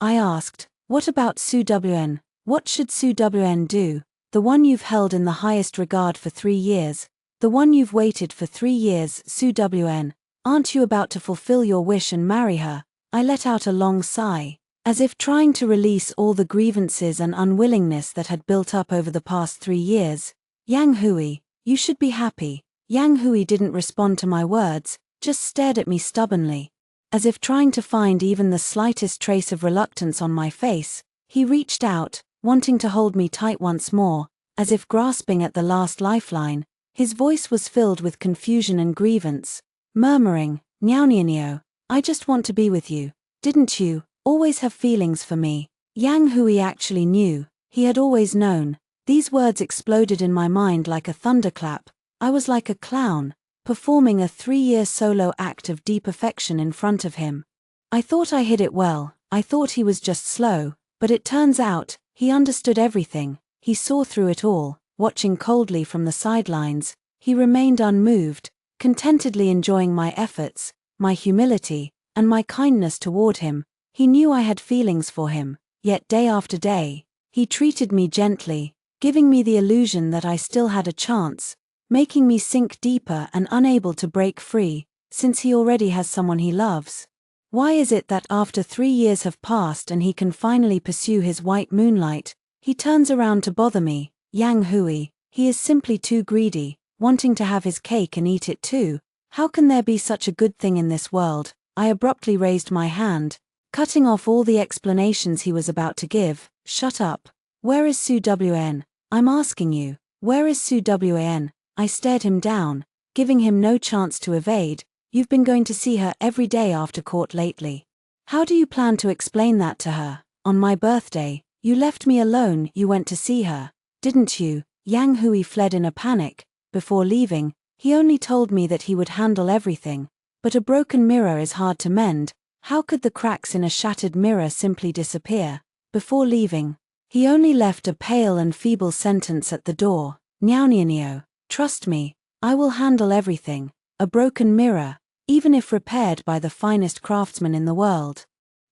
I asked, "What about soothe? What should soothe do? The one you've held in the highest regard for 3 years. The one you've waited for 3 years, soothe. Aren't you about to fulfill your wish and marry her?" I let out a long sigh, as if trying to release all the grievances and unwillingness that had built up over the past 3 years. "Yang Hui, you should be happy." Yang Hui didn't respond to my words, just stared at me stubbornly, as if trying to find even the slightest trace of reluctance on my face. He reached out, wanting to hold me tight once more, as if grasping at the last lifeline. His voice was filled with confusion and grievance, murmuring, "Niao, I just want to be with you. Didn't you always have feelings for me?" Yang Hui actually knew. He had always known. These words exploded in my mind like a thunderclap. I was like a clown, performing a 3-year solo act of deep affection in front of him. I thought I hid it well. I thought he was just slow, but it turns out, he understood everything. He saw through it all. Watching coldly from the sidelines, he remained unmoved, contentedly enjoying my efforts, my humility, and my kindness toward him. He knew I had feelings for him, yet day after day, he treated me gently, giving me the illusion that I still had a chance, making me sink deeper and unable to break free, since he already has someone he loves. Why is it that after 3 years have passed and he can finally pursue his white moonlight, he turns around to bother me? Yang Hui, he is simply too greedy, wanting to have his cake and eat it too. How can there be such a good thing in this world? I abruptly raised my hand, cutting off all the explanations he was about to give. Shut up. Where is Su Wan? I'm asking you, where is Su Wan? I stared him down, giving him no chance to evade. You've been going to see her every day after court lately. How do you plan to explain that to her? On my birthday, you left me alone. You went to see her, didn't you? Yang Hui fled in a panic. Before leaving, he only told me that he would handle everything, but a broken mirror is hard to mend. How could the cracks in a shattered mirror simply disappear? Before leaving, he only left a pale and feeble sentence at the door. Niao, trust me, I will handle everything. A broken mirror, even if repaired by the finest craftsman in the world,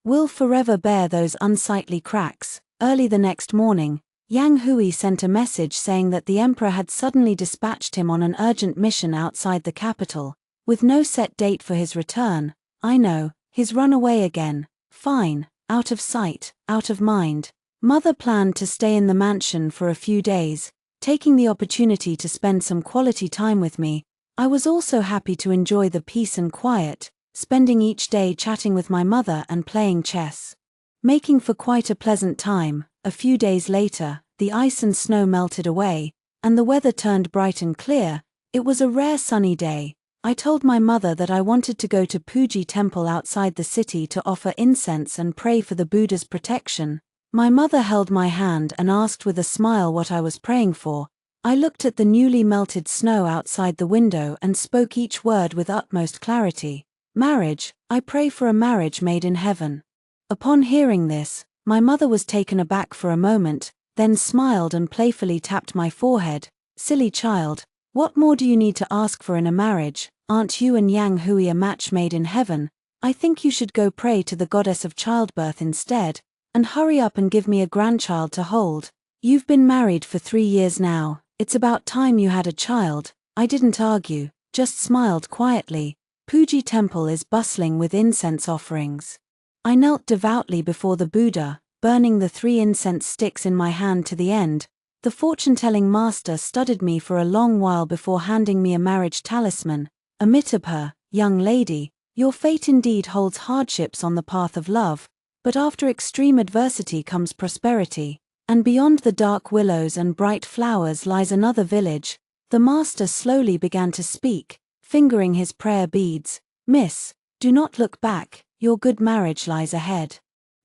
will forever bear those unsightly cracks. Early the next morning, Yang Hui sent a message saying that the emperor had suddenly dispatched him on an urgent mission outside the capital, with no set date for his return. I know, he's run away again. Fine, out of sight, out of mind. Mother planned to stay in the mansion for a few days, taking the opportunity to spend some quality time with me. I was also happy to enjoy the peace and quiet, spending each day chatting with my mother and playing chess, making for quite a pleasant time. A few days later, the ice and snow melted away, and the weather turned bright and clear. It was a rare sunny day. I told my mother that I wanted to go to Puji Temple outside the city to offer incense and pray for the Buddha's protection. My mother held my hand and asked with a smile what I was praying for. I looked at the newly melted snow outside the window and spoke each word with utmost clarity. Marriage, I pray for a marriage made in heaven. Upon hearing this, my mother was taken aback for a moment, then smiled and playfully tapped my forehead. Silly child, what more do you need to ask for in a marriage? Aren't you and Yang Hui a match made in heaven? I think you should go pray to the goddess of childbirth instead, and hurry up and give me a grandchild to hold. You've been married for 3 years now, it's about time you had a child. I didn't argue, just smiled quietly. Puji Temple is bustling with incense offerings. I knelt devoutly before the Buddha, burning the 3 incense sticks in my hand to the end. The fortune-telling master studied me for a long while before handing me a marriage talisman. Amitabha, young lady, your fate indeed holds hardships on the path of love, but after extreme adversity comes prosperity, and beyond the dark willows and bright flowers lies another village. The master slowly began to speak, fingering his prayer beads. Miss, do not look back. Your good marriage lies ahead.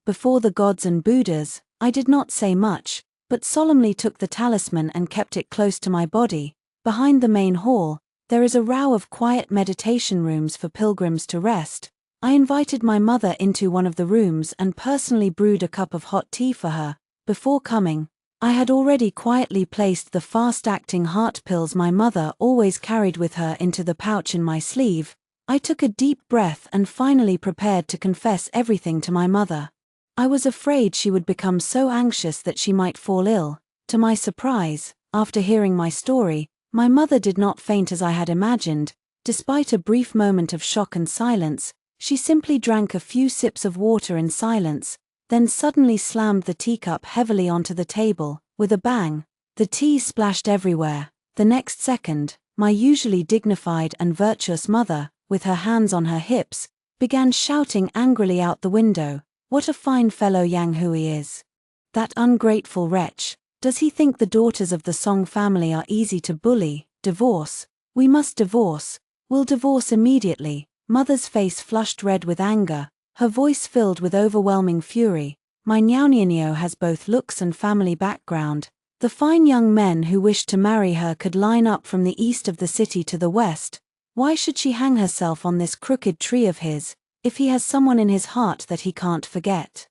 Before the gods and Buddhas, I did not say much, but solemnly took the talisman and kept it close to my body. Behind the main hall, there is a row of quiet meditation rooms for pilgrims to rest. I invited my mother into one of the rooms and personally brewed a cup of hot tea for her. Before coming, I had already quietly placed the fast-acting heart pills my mother always carried with her into the pouch in my sleeve. I took a deep breath and finally prepared to confess everything to my mother. I was afraid she would become so anxious that she might fall ill. To my surprise, after hearing my story, my mother did not faint as I had imagined. Despite a brief moment of shock and silence, she simply drank a few sips of water in silence, then suddenly slammed the teacup heavily onto the table. With a bang, the tea splashed everywhere. The next second, my usually dignified and virtuous mother, with her hands on her hips, began shouting angrily out the window. What a fine fellow Yang Hui is. That ungrateful wretch. Does he think the daughters of the Song family are easy to bully? Divorce. We must divorce. We'll divorce immediately. Mother's face flushed red with anger, her voice filled with overwhelming fury. My Niao has both looks and family background. The fine young men who wished to marry her could line up from the east of the city to the west. Why should she hang herself on this crooked tree of his, if he has someone in his heart that he can't forget?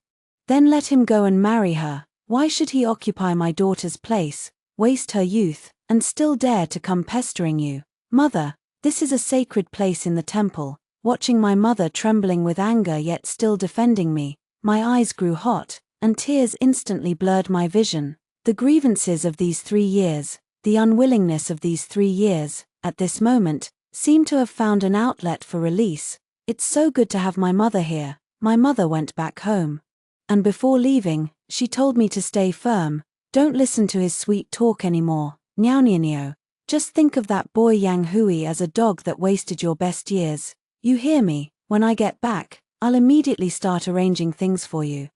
Then let him go and marry her. Why should he occupy my daughter's place, waste her youth, and still dare to come pestering you? Mother, this is a sacred place in the temple. watching my mother trembling with anger yet still defending me. My eyes grew hot, and tears instantly blurred my vision. The grievances of these 3 years, the unwillingness of these 3 years, at this moment, seemed to have found an outlet for release. It's so good to have my mother here. My mother went back home. And before leaving, she told me to stay firm. Don't listen to his sweet talk anymore, Niao. Just think of that boy Yang Hui as a dog that wasted your best years. You hear me? When I get back, I'll immediately start arranging things for you.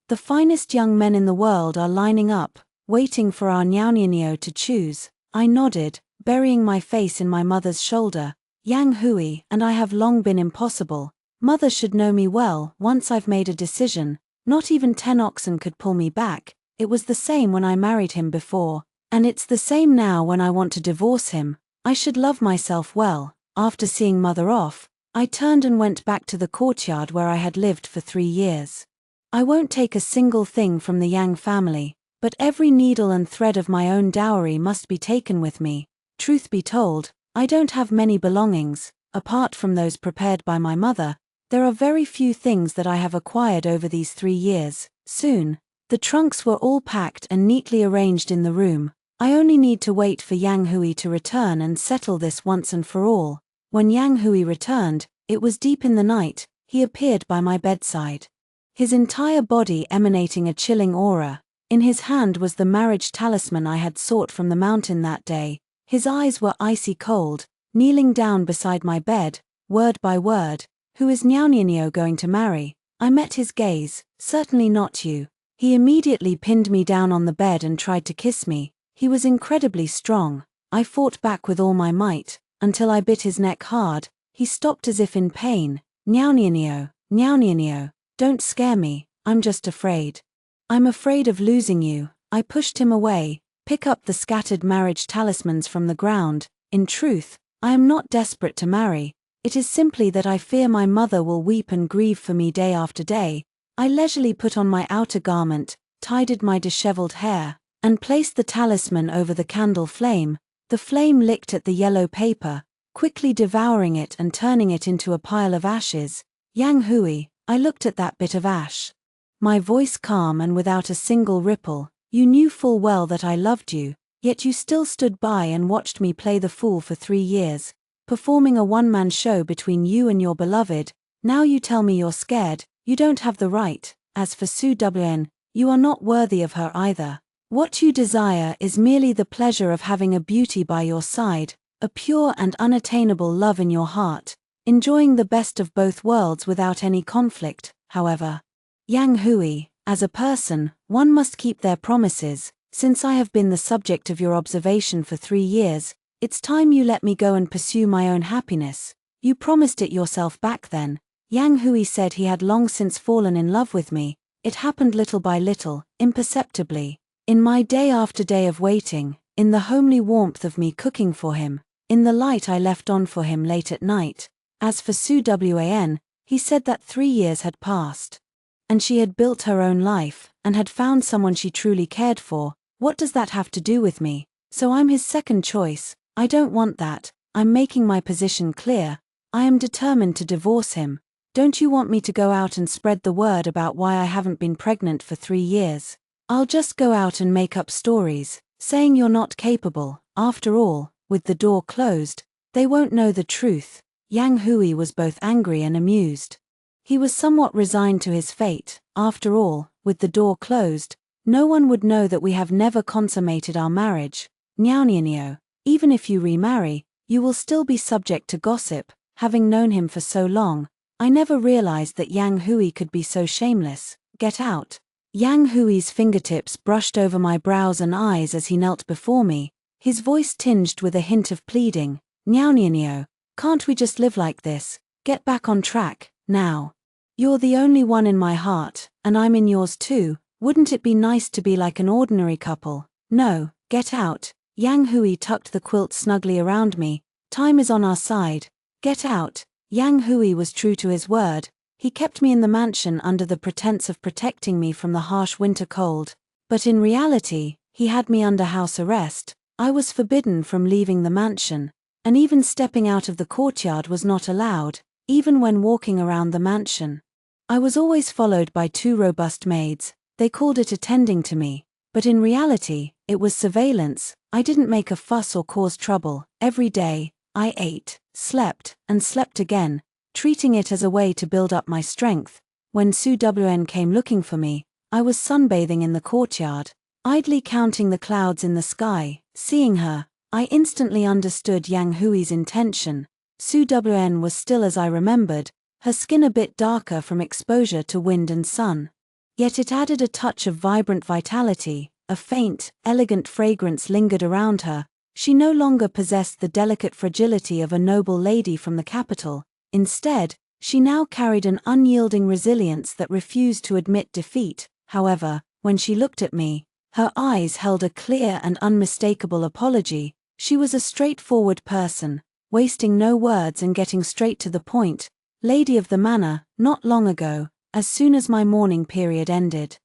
The finest young men in the world are lining up, waiting for our Niao to choose. I nodded, burying my face in my mother's shoulder. Yang Hui and I have long been impossible. Mother should know me well. Once I've made a decision, not even 10 oxen could pull me back. It was the same when I married him before, and it's the same now when I want to divorce him. I should love myself well. After seeing mother off, I turned and went back to the courtyard where I had lived for 3 years. I won't take a single thing from the Yang family, but every needle and thread of my own dowry must be taken with me. Truth be told, I don't have many belongings. Apart from those prepared by my mother, there are very few things that I have acquired over these 3 years. Soon, the trunks were all packed and neatly arranged in the room. I only need to wait for Yang Hui to return and settle this once and for all. When Yang Hui returned, it was deep in the night. He appeared by my bedside. His entire body emanating a chilling aura. In his hand was the marriage talisman I had sought from the mountain that day. His eyes were icy cold. Kneeling down beside my bed, word by word, "Who is Niao going to marry?" I met his gaze. "Certainly not you." He immediately pinned me down on the bed and tried to kiss me. He was incredibly strong. I fought back with all my might, until I bit his neck hard. He stopped as if in pain. Niao, don't scare me, I'm just afraid. I'm afraid of losing you." I pushed him away. Pick up the scattered marriage talismans from the ground. In truth, I am not desperate to marry. It is simply that I fear my mother will weep and grieve for me day after day. I leisurely put on my outer garment, tidied my disheveled hair, and placed the talisman over the candle flame. The flame licked at the yellow paper, quickly devouring it and turning it into a pile of ashes. "Yang Hui," I looked at that bit of ash. My voice calm and without a single ripple. "You knew full well that I loved you, yet you still stood by and watched me play the fool for 3 years, performing a one-man show between you and your beloved. Now you tell me you're scared. You don't have the right. As for soothe, you are not worthy of her either. What you desire is merely the pleasure of having a beauty by your side, a pure and unattainable love in your heart, enjoying the best of both worlds without any conflict. However, Yang Hui, as a person, one must keep their promises. Since I have been the subject of your observation for 3 years, it's time you let me go and pursue my own happiness. You promised it yourself back then." Yang Hui said he had long since fallen in love with me. It happened little by little, imperceptibly. In my day after day of waiting, in the homely warmth of me cooking for him, in the light I left on for him late at night. As for soothe, he said that 3 years had passed, and she had built her own life, and had found someone she truly cared for. What does that have to do with me? So I'm his second choice. I don't want that. I'm making my position clear. I am determined to divorce him. Don't you want me to go out and spread the word about why I haven't been pregnant for 3 years? I'll just go out and make up stories, saying you're not capable. After all, with the door closed, they won't know the truth. Yang Hui was both angry and amused. He was somewhat resigned to his fate. After all, with the door closed, no one would know that we have never consummated our marriage. Niao, even if you remarry, you will still be subject to gossip. Having known him for so long, I never realized that Yang Hui could be so shameless. Get out. Yang Hui's fingertips brushed over my brows and eyes as he knelt before me, his voice tinged with a hint of pleading. Niao, can't we just live like this? Get back on track, now. You're the only one in my heart, and I'm in yours too. Wouldn't it be nice to be like an ordinary couple? No, get out. Yang Hui tucked the quilt snugly around me. Time is on our side. Get out. Yang Hui was true to his word. He kept me in the mansion under the pretense of protecting me from the harsh winter cold. But in reality, he had me under house arrest. I was forbidden from leaving the mansion, and even stepping out of the courtyard was not allowed. even when walking around the mansion. I was always followed by 2 robust maids. They called it attending to me, but in reality, it was surveillance. I didn't make a fuss or cause trouble. Every day, I ate, slept, and slept again, treating it as a way to build up my strength. When Su-Wn came looking for me, I was sunbathing in the courtyard, idly counting the clouds in the sky. Seeing her, I instantly understood Yang Hui's intention. Su-Wn was still as I remembered, her skin a bit darker from exposure to wind and sun. Yet it added a touch of vibrant vitality. A faint, elegant fragrance lingered around her. She no longer possessed the delicate fragility of a noble lady from the capital. Instead, she now carried an unyielding resilience that refused to admit defeat. However, when she looked at me, her eyes held a clear and unmistakable apology. She was a straightforward person, wasting no words and getting straight to the point. Lady of the manor, not long ago, as soon as my mourning period ended,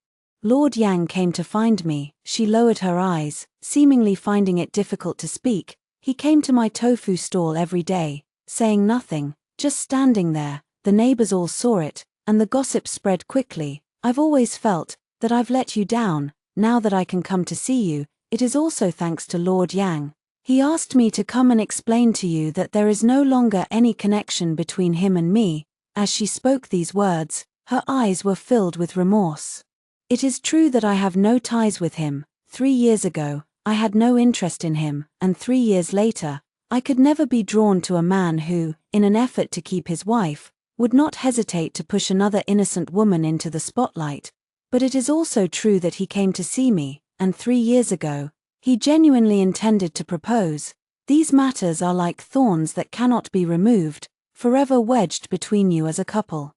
Lord Yang came to find me. She lowered her eyes, seemingly finding it difficult to speak. He came to my tofu stall every day, saying nothing, just standing there. The neighbors all saw it, and the gossip spread quickly. I've always felt that I've let you down. Now that I can come to see you, it is also thanks to Lord Yang. He asked me to come and explain to you that there is no longer any connection between him and me. As she spoke these words, her eyes were filled with remorse. It is true that I have no ties with him. 3 years ago, I had no interest in him, and 3 years later, I could never be drawn to a man who, in an effort to keep his wife, would not hesitate to push another innocent woman into the spotlight. But it is also true that he came to see me, and 3 years ago, he genuinely intended to propose. These matters are like thorns that cannot be removed, forever wedged between you as a couple.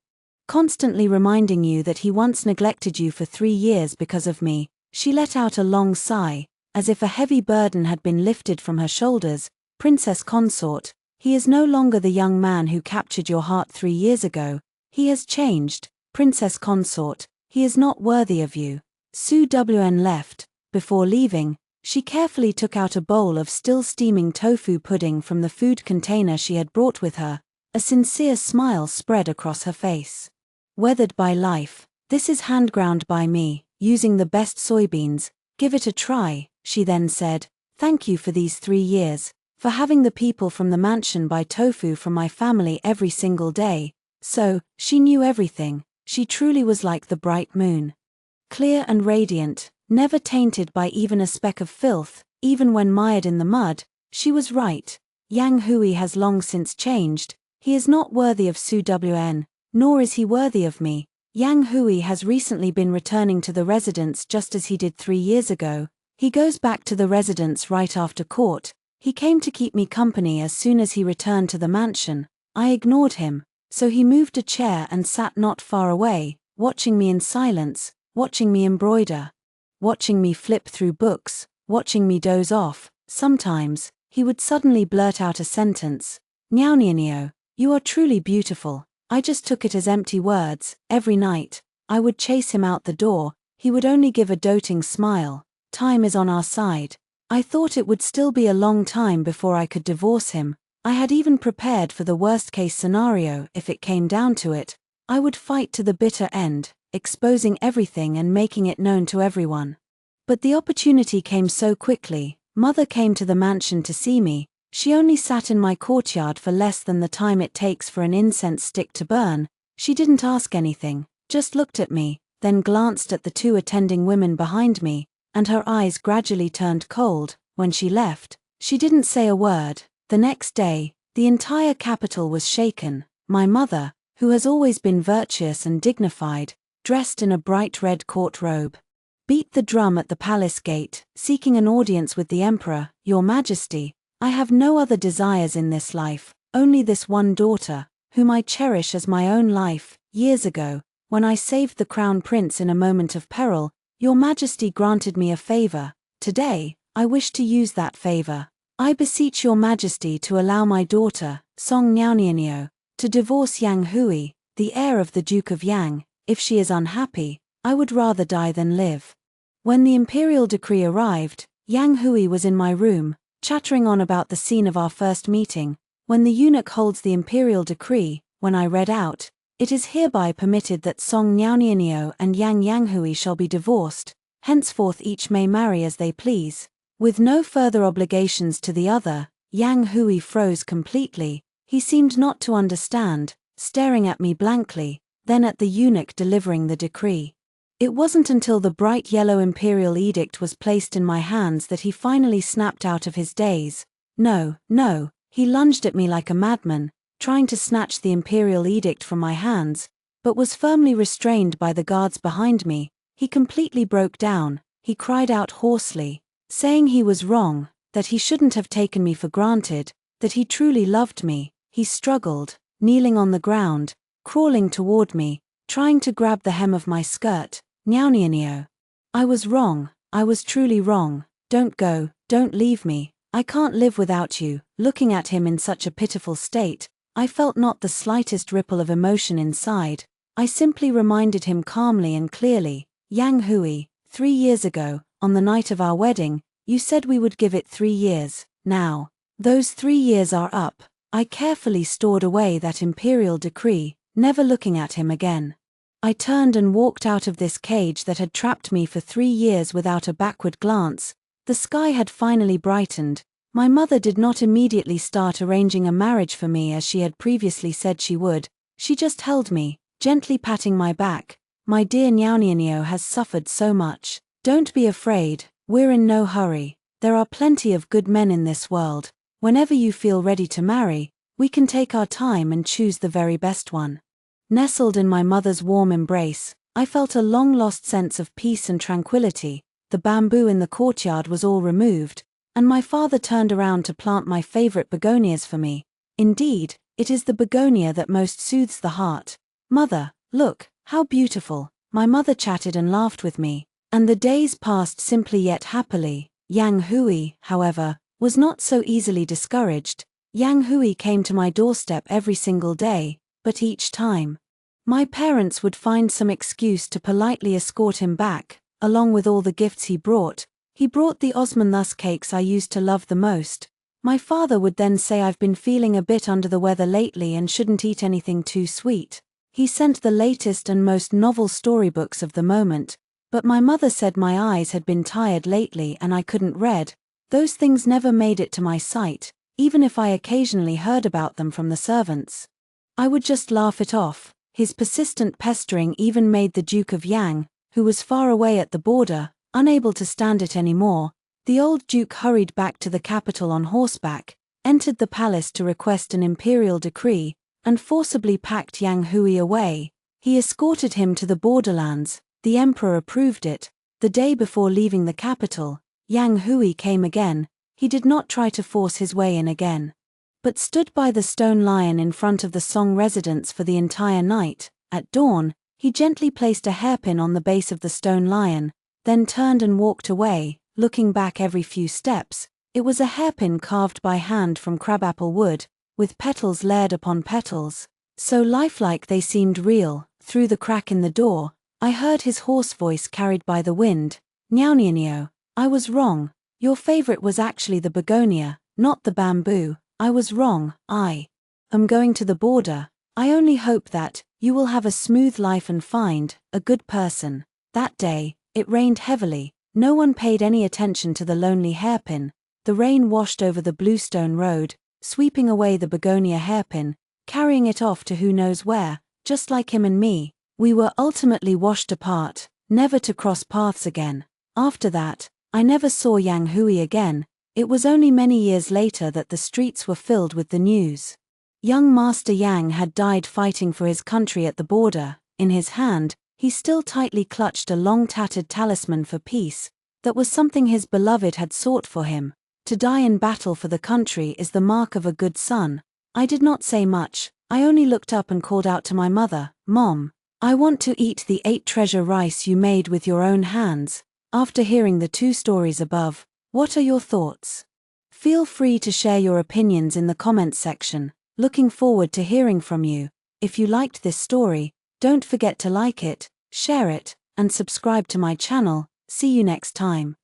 Constantly reminding you that he once neglected you for 3 years because of me. She let out a long sigh, as if a heavy burden had been lifted from her shoulders. Princess consort, he is no longer the young man who captured your heart 3 years ago. He has changed. Princess consort, he is not worthy of you. Su-Wn left. Before leaving, she carefully took out a bowl of still steaming tofu pudding from the food container she had brought with her. A sincere smile spread across her face. Weathered by life, this is hand-ground by me, using the best soybeans. Give it a try, she then said. Thank you for these 3 years, for having the people from the mansion buy tofu from my family every single day. So, she knew everything. She truly was like the bright moon. Clear and radiant, never tainted by even a speck of filth. Even when mired in the mud, she was right. Yang Hui has long since changed. He is not worthy of Su-Wn, nor is he worthy of me. Yang Hui has recently been returning to the residence just as he did 3 years ago. He goes back to the residence right after court. He came to keep me company as soon as he returned to the mansion. I ignored him, so he moved a chair and sat not far away, watching me in silence, watching me embroider, watching me flip through books, watching me doze off. Sometimes, he would suddenly blurt out a sentence. Niao, you are truly beautiful. I just took it as empty words. Every night, I would chase him out the door. He would only give a doting smile. Time is on our side. I thought it would still be a long time before I could divorce him. I had even prepared for the worst-case scenario. If it came down to it, I would fight to the bitter end, exposing everything and making it known to everyone. But the opportunity came so quickly. Mother came to the mansion to see me. She only sat in my courtyard for less than the time it takes for an incense stick to burn. She didn't ask anything, just looked at me, then glanced at the 2 attending women behind me, and her eyes gradually turned cold. When she left, she didn't say a word. The next day, the entire capital was shaken. My mother, who has always been virtuous and dignified, dressed in a bright red court robe, beat the drum at the palace gate, seeking an audience with the emperor. Your Majesty, I have no other desires in this life, only this one daughter, whom I cherish as my own life. Years ago, when I saved the crown prince in a moment of peril, Your Majesty granted me a favor. Today, I wish to use that favor. I beseech Your Majesty to allow my daughter, Song Niao, to divorce Yang Hui, the heir of the Duke of Yang. If she is unhappy, I would rather die than live. When the imperial decree arrived, Yang Hui was in my room, chattering on about the scene of our first meeting. When the eunuch holds the imperial decree, when I read out, "It is hereby permitted that Song Niaonianio and Yang Yanghui shall be divorced, henceforth each may marry as they please, with no further obligations to the other." Yang Hui froze completely. He seemed not to understand, staring at me blankly, then at the eunuch delivering the decree. It wasn't until the bright yellow imperial edict was placed in my hands that he finally snapped out of his daze. "No, no," he lunged at me like a madman, trying to snatch the imperial edict from my hands, but was firmly restrained by the guards behind me. He completely broke down. He cried out hoarsely, saying he was wrong, that he shouldn't have taken me for granted, that he truly loved me. He struggled, kneeling on the ground, crawling toward me, trying to grab the hem of my skirt. "Niaonianio. I was wrong, I was truly wrong. Don't go, don't leave me. I can't live without you." Looking at him in such a pitiful state, I felt not the slightest ripple of emotion inside. I simply reminded him calmly and clearly, "Yang Hui, 3 years ago, on the night of our wedding, you said we would give it 3 years. Now, those 3 years are up." I carefully stored away that imperial decree, never looking at him again. I turned and walked out of this cage that had trapped me for 3 years without a backward glance. The sky had finally brightened. My mother did not immediately start arranging a marriage for me as she had previously said she would. She just held me, gently patting my back. "My dear Niaonianio has suffered so much. Don't be afraid, we're in no hurry. There are plenty of good men in this world. Whenever you feel ready to marry, we can take our time and choose the very best one." Nestled in my mother's warm embrace, I felt a long-lost sense of peace and tranquility. The bamboo in the courtyard was all removed, and my father turned around to plant my favorite begonias for me. Indeed, it is the begonia that most soothes the heart. "Mother, look, how beautiful." My mother chatted and laughed with me, and the days passed simply yet happily. Yang Hui, however, was not so easily discouraged. Yang Hui came to my doorstep every single day, but each time, my parents would find some excuse to politely escort him back, along with all the gifts he brought. He brought the Osmanthus cakes I used to love the most. My father would then say I've been feeling a bit under the weather lately and shouldn't eat anything too sweet. He sent the latest and most novel storybooks of the moment, but my mother said my eyes had been tired lately and I couldn't read. Those things never made it to my sight, even if I occasionally heard about them from the servants. I would just laugh it off. His persistent pestering even made the Duke of Yang, who was far away at the border, unable to stand it anymore. The old Duke hurried back to the capital on horseback, entered the palace to request an imperial decree, and forcibly packed Yang Hui away. He escorted him to the borderlands. The emperor approved it. The day before leaving the capital, Yang Hui came again. He did not try to force his way in again, but stood by the stone lion in front of the Song residence for the entire night. At dawn, he gently placed a hairpin on the base of the stone lion, then turned and walked away, looking back every few steps. It was a hairpin carved by hand from crabapple wood, with petals layered upon petals, so lifelike they seemed real. Through the crack in the door, I heard his hoarse voice carried by the wind. "Niaonianio, I was wrong. Your favorite was actually the begonia, not the bamboo. I was wrong. I am going to the border. I only hope that you will have a smooth life and find a good person." That day, it rained heavily. No one paid any attention to the lonely hairpin. The rain washed over the bluestone road, sweeping away the begonia hairpin, carrying it off to who knows where. Just like him and me, we were ultimately washed apart, never to cross paths again. After that, I never saw Yang Hui again. It was only many years later that the streets were filled with the news. Young Master Yang had died fighting for his country at the border. In his hand, he still tightly clutched a long tattered talisman for peace. That was something his beloved had sought for him. To die in battle for the country is the mark of a good son. I did not say much. I only looked up and called out to my mother, "Mom, I want to eat the 8-treasure rice you made with your own hands." After hearing the 2 stories above, what are your thoughts? Feel free to share your opinions in the comments section. Looking forward to hearing from you. If you liked this story, don't forget to like it, share it, and subscribe to my channel. See you next time.